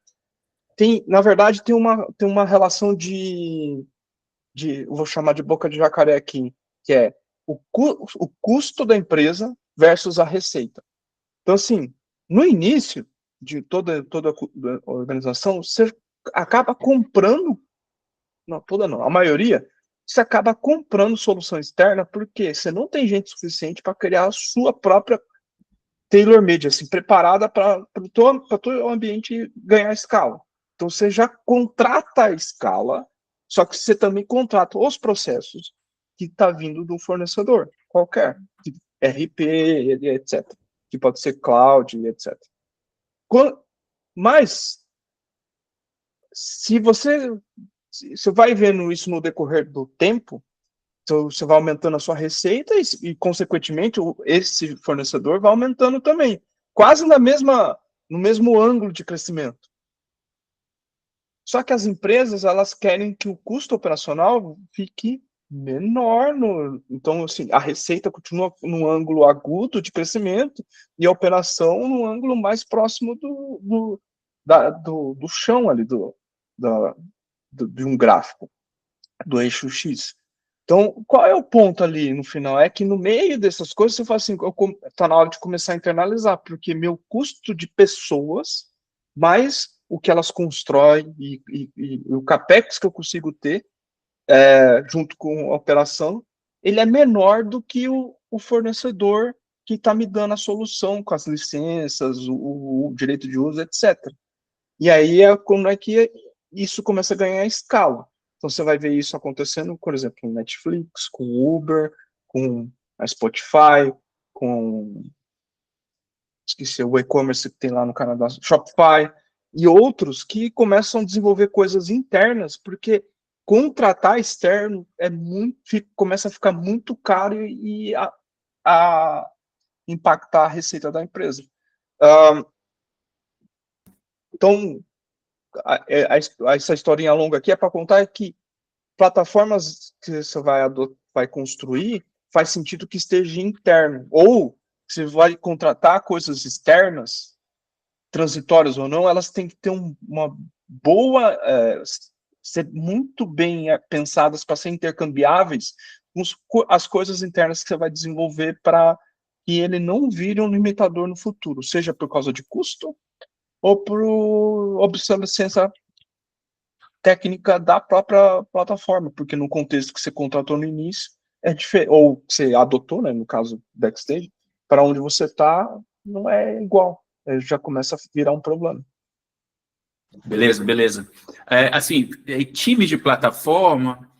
Speaker 2: Na verdade, tem uma relação eu vou chamar de boca de jacaré aqui, que é o custo da empresa versus a receita. Então, assim, no início de toda a organização, você acaba comprando, não, toda não, a maioria, você acaba comprando solução externa porque você não tem gente suficiente para criar a sua própria tailor-made, assim, preparada para o teu ambiente ganhar escala. Então, você já contrata a escala, só que você também contrata os processos que está vindo do fornecedor, qualquer, RP, etc. Que pode ser cloud, etc. Mas, se você vai vendo isso no decorrer do tempo, então você vai aumentando a sua receita e consequentemente, esse fornecedor vai aumentando também. Quase no mesmo ângulo de crescimento. Só que as empresas, elas querem que o custo operacional fique menor. Então, assim, a receita continua num ângulo agudo de crescimento e a operação num ângulo mais próximo do chão ali, de um gráfico, do eixo X. Então, qual é o ponto ali no final? É que no meio dessas coisas você fala assim, está na hora de começar a internalizar, porque meu custo de pessoas, mais o que elas constroem e o capex que eu consigo ter, junto com a operação, ele é menor do que o fornecedor que está me dando a solução com as licenças, o direito de uso, etc. E aí como é que isso começa a ganhar escala. Então você vai ver isso acontecendo, por exemplo, com Netflix, com Uber, com a Spotify, esqueci o e-commerce que tem lá no Canadá, Shopify, e outros que começam a desenvolver coisas internas, porque contratar externo começa a ficar muito caro e a impactar a receita da empresa. Então, essa historinha longa aqui é para contar que plataformas que você vai construir faz sentido que esteja interno, ou você vai contratar coisas externas, transitórias ou não, elas têm que ter uma boa, ser muito bem pensadas para ser intercambiáveis com as coisas internas que você vai desenvolver para que ele não vire um limitador no futuro, seja por causa de custo ou por obsolescência técnica da própria plataforma, porque no contexto que você contratou no início é diferente, ou que você adotou, né, no caso Backstage, para onde você está, não é igual. Já começa a virar um problema.
Speaker 1: Beleza. Assim, times de plataforma,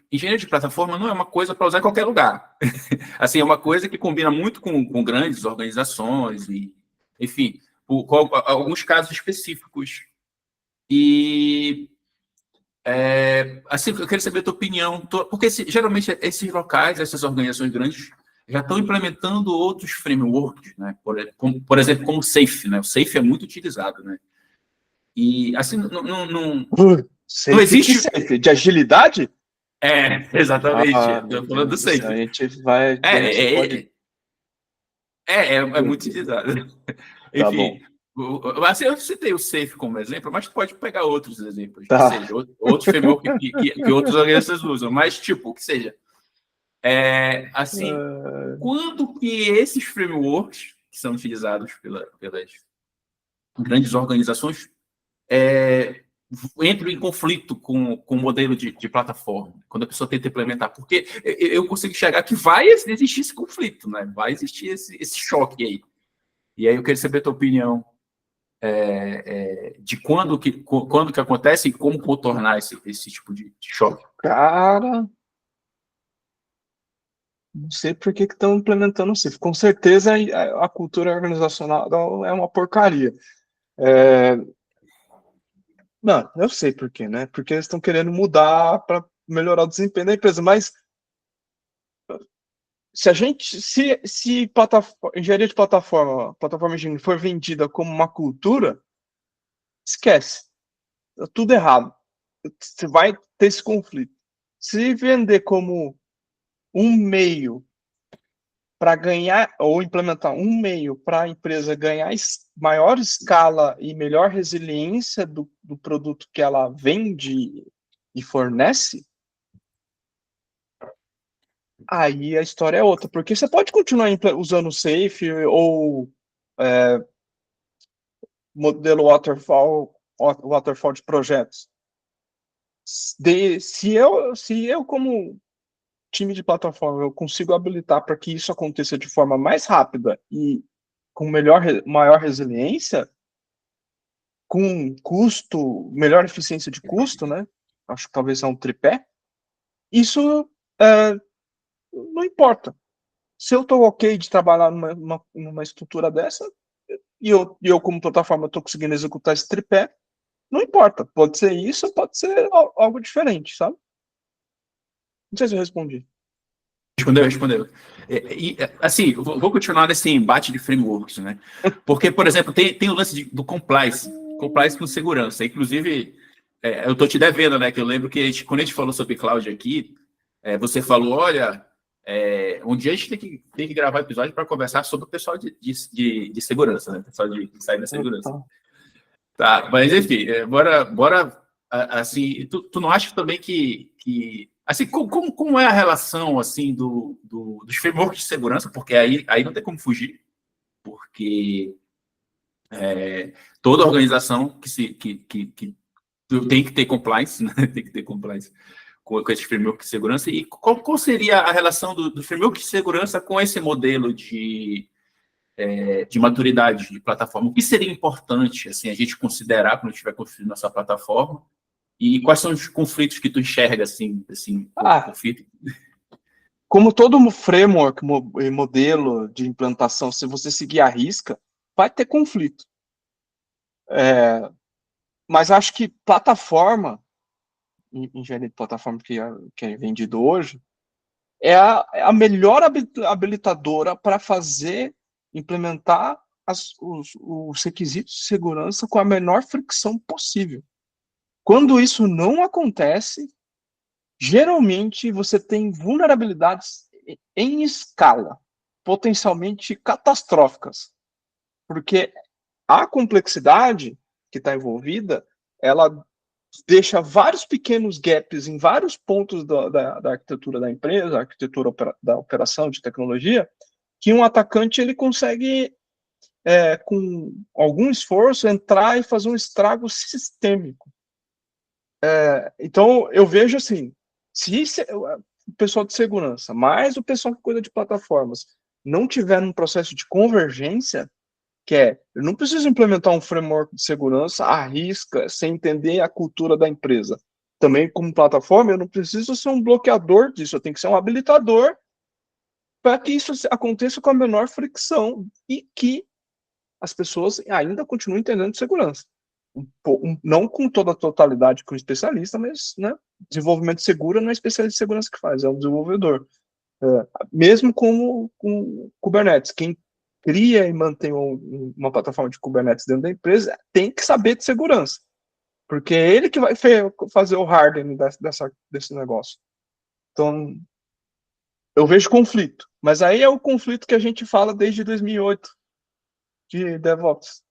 Speaker 1: engenharia de plataforma não é uma coisa para usar em qualquer lugar. Assim, é uma coisa que combina muito com grandes organizações, e, enfim, com alguns casos específicos. E, assim, eu quero saber a tua opinião, porque geralmente esses locais, essas organizações grandes, já estão implementando outros frameworks, né? Por exemplo, como o SAFe, né? O SAFe é muito utilizado, né? E, assim, não existe...
Speaker 2: SAFe, de agilidade?
Speaker 1: Exatamente. Estou falando do SAFe.
Speaker 2: A gente vai...
Speaker 1: É muito utilizado.
Speaker 2: Tá
Speaker 1: Enfim,
Speaker 2: bom.
Speaker 1: Assim, eu citei o Safe como exemplo, mas tu pode pegar outros exemplos,
Speaker 2: Tá.
Speaker 1: que seja, outros frameworks que outros organismos usam, mas, tipo, que seja, assim, quando que esses frameworks que são utilizados pelas grandes organizações entram em conflito com o modelo de plataforma, quando a pessoa tenta implementar, porque eu consigo enxergar que vai existir esse conflito, né? Vai existir esse choque aí. E aí eu queria saber a tua opinião de quando que acontece e como contornar esse tipo de choque.
Speaker 2: Cara, não sei por que estão implementando o CIF. Com certeza a cultura organizacional é uma porcaria. Não, eu sei por quê, né? Porque eles estão querendo mudar para melhorar o desempenho da empresa. Mas se engenharia de plataforma engenharia for vendida como uma cultura, esquece. Tá tudo errado. Você vai ter esse conflito. Se vender como um meio para ganhar, ou implementar um meio para a empresa ganhar maior escala e melhor resiliência do produto que ela vende e fornece, aí a história é outra, porque você pode continuar usando o Safe ou modelo waterfall de projetos. Se eu, como time de plataforma, eu consigo habilitar para que isso aconteça de forma mais rápida e com maior resiliência, com melhor eficiência de custo, né? Acho que talvez é um tripé. Isso não importa. Se eu estou ok de trabalhar numa estrutura dessa, e eu como plataforma, estou conseguindo executar esse tripé, não importa. Pode ser isso, pode ser algo diferente, sabe? Não sei se eu respondi.
Speaker 1: Respondeu. Assim, vou continuar nesse embate de frameworks, né? Porque, por exemplo, tem o lance do compliance com segurança. Inclusive, eu estou te devendo, né? Que eu lembro que quando a gente falou sobre cloud aqui, você falou, olha, um dia a gente tem que gravar episódio para conversar sobre o pessoal de segurança, né? O pessoal de cibersegurança. Tá, mas enfim, bora assim, tu não acha também que assim, como é a relação assim dos frameworks de segurança, porque aí não tem como fugir, porque toda organização que tem que ter compliance, né? Tem que ter compliance com esse framework de segurança, e qual seria a relação do framework de segurança com esse modelo de maturidade de plataforma? O que seria importante assim, a gente considerar quando estiver construindo nossa plataforma? E quais são os conflitos que tu enxerga assim conflito?
Speaker 2: Como todo framework e modelo de implantação, se você seguir a risca, vai ter conflito. Mas acho que plataforma, engenharia de plataforma que é vendido hoje, é a melhor habilitadora para implementar os requisitos de segurança com a menor fricção possível. Quando isso não acontece, geralmente você tem vulnerabilidades em escala, potencialmente catastróficas, porque a complexidade que está envolvida, ela deixa vários pequenos gaps em vários pontos da arquitetura da empresa, arquitetura da operação de tecnologia, que um atacante ele consegue, com algum esforço, entrar e fazer um estrago sistêmico. Então, eu vejo assim, se o pessoal de segurança, mais o pessoal que cuida de plataformas, não tiver um processo de convergência, eu não preciso implementar um framework de segurança à risca, sem entender a cultura da empresa. Também, como plataforma, eu não preciso ser um bloqueador disso, eu tenho que ser um habilitador para que isso aconteça com a menor fricção e que as pessoas ainda continuem entendendo de segurança. Não com toda a totalidade que o especialista, mas, né, desenvolvimento seguro não é especialista de segurança que faz, é o desenvolvedor. Mesmo com Kubernetes, quem cria e mantém uma plataforma de Kubernetes dentro da empresa tem que saber de segurança, porque é ele que vai fazer o hardening desse negócio. Então, eu vejo conflito, mas aí é o conflito que a gente fala desde 2008 de DevOps.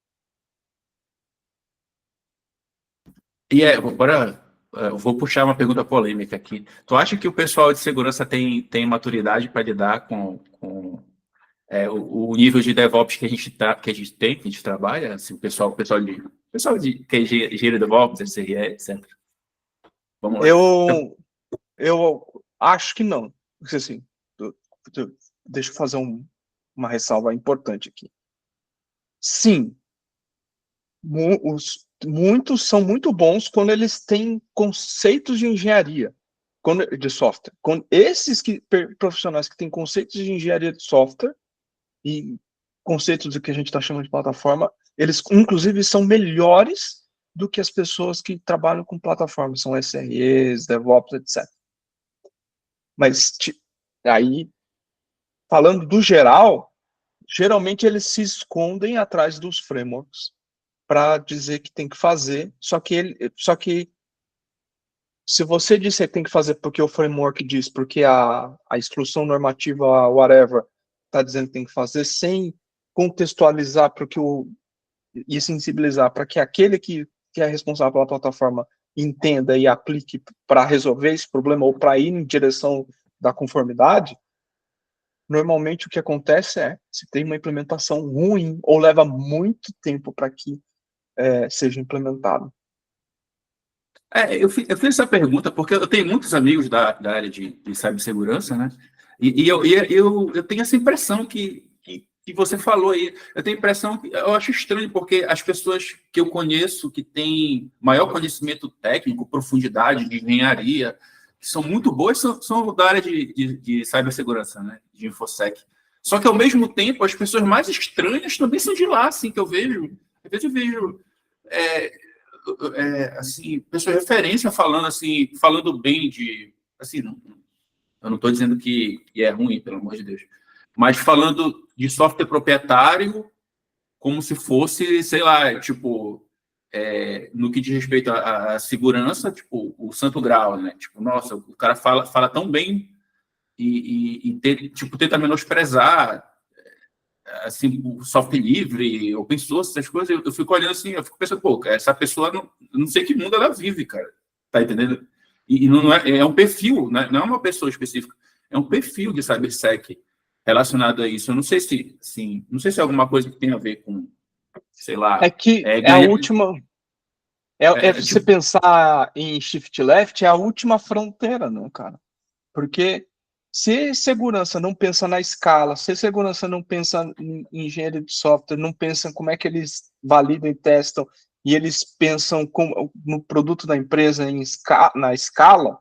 Speaker 1: E agora eu vou puxar uma pergunta polêmica aqui. Tu acha que o pessoal de segurança tem maturidade para lidar com o nível de DevOps que a gente tem, que a gente trabalha? Assim, o pessoal de que é engenheiro DevOps, SRE, etc. Vamos lá.
Speaker 2: Eu acho que não. Porque, assim, deixa eu fazer uma ressalva importante aqui. Sim, muitos são muito bons quando eles têm conceitos de engenharia, de software. Esses profissionais que têm conceitos de engenharia de software e conceitos do que a gente está chamando de plataforma, eles, inclusive, são melhores do que as pessoas que trabalham com plataformas, são SREs, DevOps, etc. Mas aí, falando do geral, geralmente eles se escondem atrás dos frameworks para dizer que tem que fazer, só que se você disser que tem que fazer porque o framework diz, porque a instrução normativa, whatever, está dizendo que tem que fazer, sem contextualizar e sensibilizar para que aquele que é responsável pela plataforma entenda e aplique para resolver esse problema ou para ir em direção da conformidade, normalmente o que acontece se tem uma implementação ruim ou leva muito tempo para que seja implementado.
Speaker 1: Eu fiz essa pergunta porque eu tenho muitos amigos da área de cibersegurança, né? E eu tenho essa impressão que você falou aí. Eu tenho a impressão que eu acho estranho, porque as pessoas que eu conheço que têm maior conhecimento técnico, profundidade de engenharia, que são muito boas, são da área de cibersegurança, né? De InfoSec. Só que, ao mesmo tempo, as pessoas mais estranhas também são de lá, assim, que eu vejo. Às vezes eu vejo assim, pessoa de referência falando bem de, assim, eu não estou dizendo que é ruim, pelo amor de Deus, mas falando de software proprietário como se fosse, sei lá, tipo, no que diz respeito à segurança, tipo, o Santo Graal, né? Tipo, nossa, o cara fala tão bem e tenta menosprezar assim, o software livre, open source, essas coisas, eu fico olhando assim, eu fico pensando, pô, essa pessoa, não sei que mundo ela vive, cara, tá entendendo? E não é um perfil, né? Não é uma pessoa específica, é um perfil de cybersec relacionado a isso. Eu não sei não sei se é alguma coisa que tem a ver com, sei lá...
Speaker 2: É que é a última... você pensar em shift left, é a última fronteira, não, cara? Porque se segurança não pensa na escala, se segurança não pensa em engenharia de software, não pensa em como é que eles validam e testam, e eles pensam no produto da empresa na escala,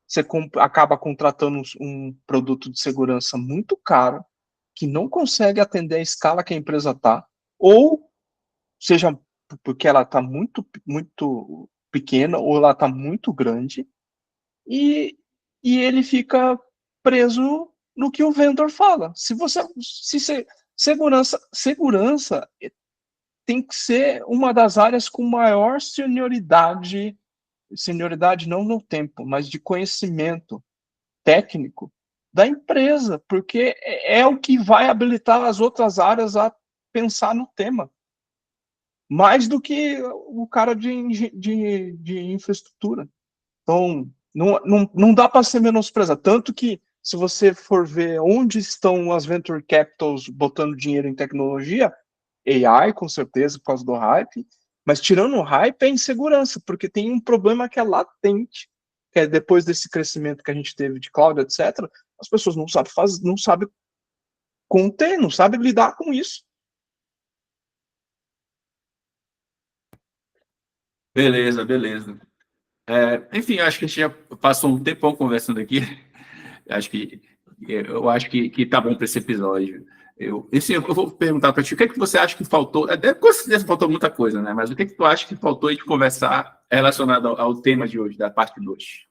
Speaker 2: você acaba contratando um produto de segurança muito caro, que não consegue atender a escala que a empresa está, ou seja, porque ela está muito, muito pequena, ou ela está muito grande, e ele fica preso no que o vendor fala. Segurança tem que ser uma das áreas com maior senioridade não no tempo, mas de conhecimento técnico da empresa, porque é o que vai habilitar as outras áreas a pensar no tema. Mais do que o cara de infraestrutura. Então, não dá para ser menosprezado. Tanto que, se você for ver onde estão as venture capitals botando dinheiro em tecnologia, AI, com certeza, por causa do hype, mas tirando o hype, é insegurança, porque tem um problema que é latente, que é depois desse crescimento que a gente teve de cloud, etc., as pessoas não sabem conter, não sabem lidar com isso.
Speaker 1: Beleza. Enfim, acho que a gente já passou um tempão conversando aqui. Eu acho que tá bom para esse episódio. Eu vou perguntar para ti, o que é que você acha que faltou? Com certeza faltou muita coisa, né? Mas o que é que tu acha que faltou de conversar relacionado ao tema de hoje, da parte 2?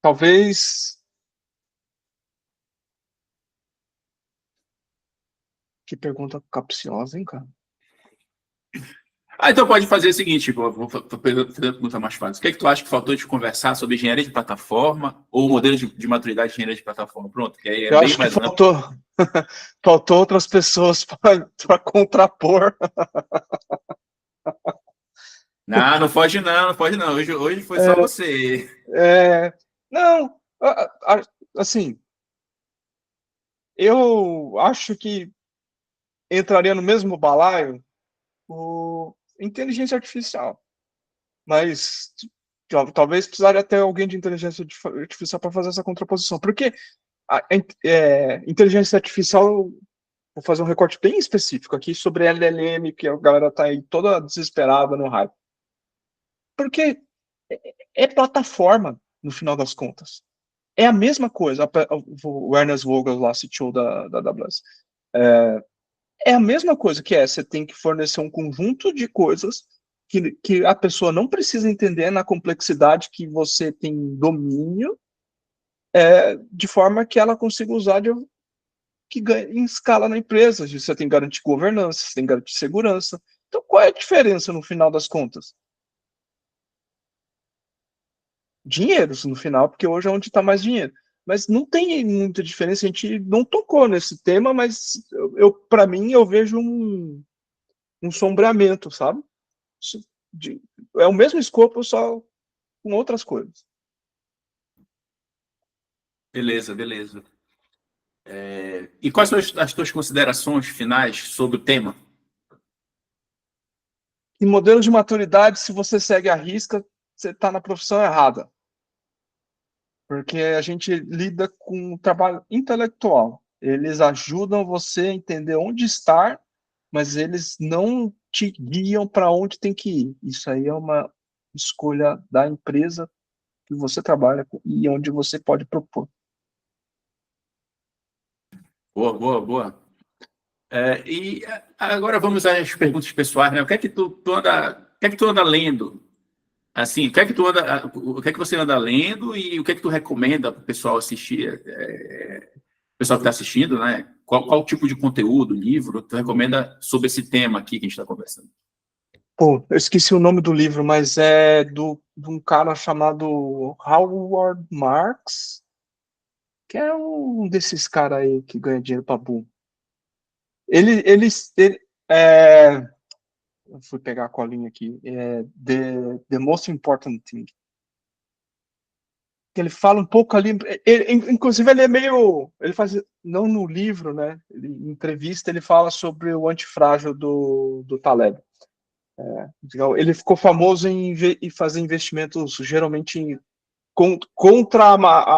Speaker 2: Talvez... Que pergunta capciosa, hein, cara?
Speaker 1: Então pode fazer o seguinte, vou fazer a pergunta mais fácil. O que é que tu acha que faltou de conversar sobre engenharia de plataforma ou modelo de maturidade de engenharia de plataforma? Pronto, que aí
Speaker 2: Eu acho que faltou... Faltou outras pessoas para contrapor.
Speaker 1: Não, não pode não, não pode não. Hoje foi só você.
Speaker 2: Não, assim, eu acho que entraria no mesmo balaio o inteligência artificial, mas talvez precisaria ter alguém de inteligência artificial para fazer essa contraposição, porque a inteligência artificial, vou fazer um recorte bem específico aqui sobre LLM, que a galera tá aí toda desesperada no hype, porque é plataforma, no final das contas. É a mesma coisa, o Ernest Vogel lá, CTO da AWS, é a mesma coisa que você tem que fornecer um conjunto de coisas que a pessoa não precisa entender na complexidade que você tem domínio, de forma que ela consiga usar que ganha em escala na empresa. Você tem que garantir governança, você tem que garantir segurança. Então, qual é a diferença no final das contas? Dinheiro, no final, porque hoje é onde está mais dinheiro. Mas não tem muita diferença, a gente não tocou nesse tema, mas para mim, eu vejo um sombreamento, sabe? É o mesmo escopo, só com outras coisas.
Speaker 1: Beleza, beleza. E quais são as tuas considerações finais sobre o tema?
Speaker 2: Em modelo de maturidade, se você segue a risca, você está na profissão errada. Porque a gente lida com um trabalho intelectual. Eles ajudam você a entender onde estar, mas eles não te guiam para onde tem que ir. Isso aí é uma escolha da empresa que você trabalha e onde você pode propor.
Speaker 1: Boa, boa, boa. E agora vamos às perguntas pessoais, né? O que é que tu anda lendo? Assim, o que é que você anda lendo e o que é que tu recomenda para o pessoal assistir? O pessoal que está assistindo, né? Qual tipo de conteúdo, livro, tu recomenda sobre esse tema aqui que a gente está conversando?
Speaker 2: Pô, eu esqueci o nome do livro, mas é de um cara chamado Howard Marks, que é um desses caras aí que ganha dinheiro pra burro. Ele eu fui pegar a colinha aqui. The Most Important Thing. Ele fala um pouco ali. Inclusive, ele é meio. Ele faz. Não no livro, né? Em entrevista, ele fala sobre o antifrágil do Taleb. Ele ficou famoso em fazer investimentos geralmente contra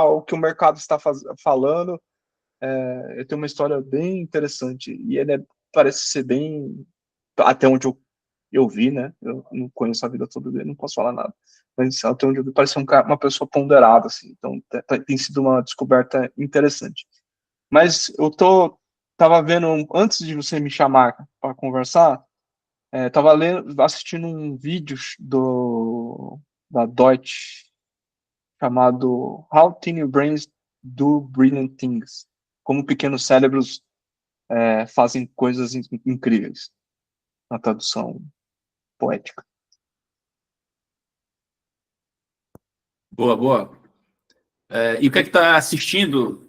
Speaker 2: o que o mercado está falando. Ele tem uma história bem interessante e ele parece ser bem, até onde eu vi, né? Eu não conheço a vida toda dele, não posso falar nada. Mas até onde eu vi, parece uma pessoa ponderada, assim. Então tem sido uma descoberta interessante. Mas tava vendo, antes de você me chamar para conversar, tava assistindo um vídeo da Deutsche chamado How Tiny Brains Do Brilliant Things. Como pequenos cérebros fazem coisas incríveis. Na tradução poética.
Speaker 1: Boa, boa. E o que é que tá assistindo,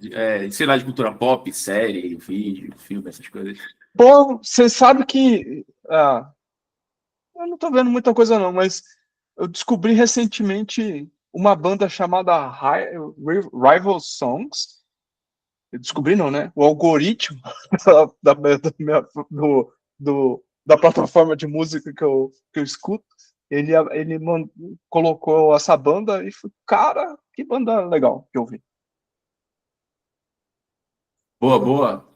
Speaker 1: sei lá, de cultura pop, série, vídeo, filme, essas coisas?
Speaker 2: Bom, você sabe que eu não tô vendo muita coisa não, mas eu descobri recentemente uma banda chamada Rival Songs. Eu descobri não, né? O algoritmo da plataforma de música que eu escuto, ele colocou essa banda e falei, cara, que banda legal que eu vi.
Speaker 1: Boa, boa.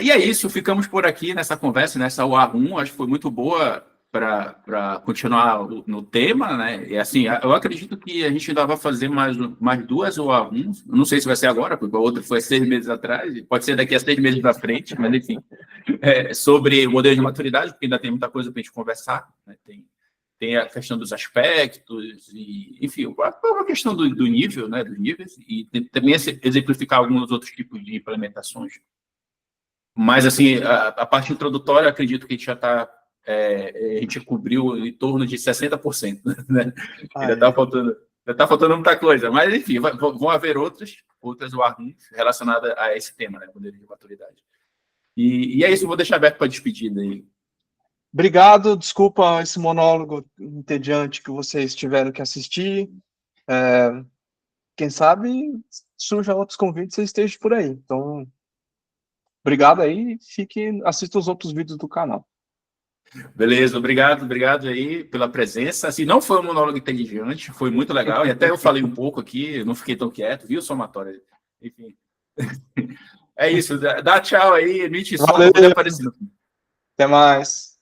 Speaker 1: E é isso, ficamos por aqui nessa conversa, nessa UA1, acho que foi muito boa para continuar no tema, né? E assim, eu acredito que a gente ainda vai fazer mais duas UA1s, não sei se vai ser agora, porque a outra foi 6 meses atrás, pode ser daqui a 6 meses para frente, mas enfim, sobre o modelo de maturidade, porque ainda tem muita coisa para a gente conversar, né? Tem a questão dos aspectos, e, enfim, a questão do nível, né, dos níveis, e também exemplificar alguns outros tipos de implementações. Mas, assim, a parte introdutória, acredito que a gente já está. A gente cobriu em torno de 60%, né? Ainda está faltando Já está faltando muita coisa, mas enfim, vão haver outras warnings relacionadas a esse tema, né? Poder de maturidade. E é isso, eu vou deixar aberto para a despedida aí.
Speaker 2: Obrigado, desculpa esse monólogo entediante que vocês tiveram que assistir. Quem sabe surjam outros convites e esteja por aí. Então, obrigado aí, assista os outros vídeos do canal.
Speaker 1: Beleza, obrigado aí pela presença. Assim, não foi um monólogo inteligente, foi muito legal, e até eu falei um pouco aqui, não fiquei tão quieto, viu, somatória? Enfim. É isso, dá tchau aí, emite som,
Speaker 2: Valeu.
Speaker 1: poder aparecer.
Speaker 2: Até mais.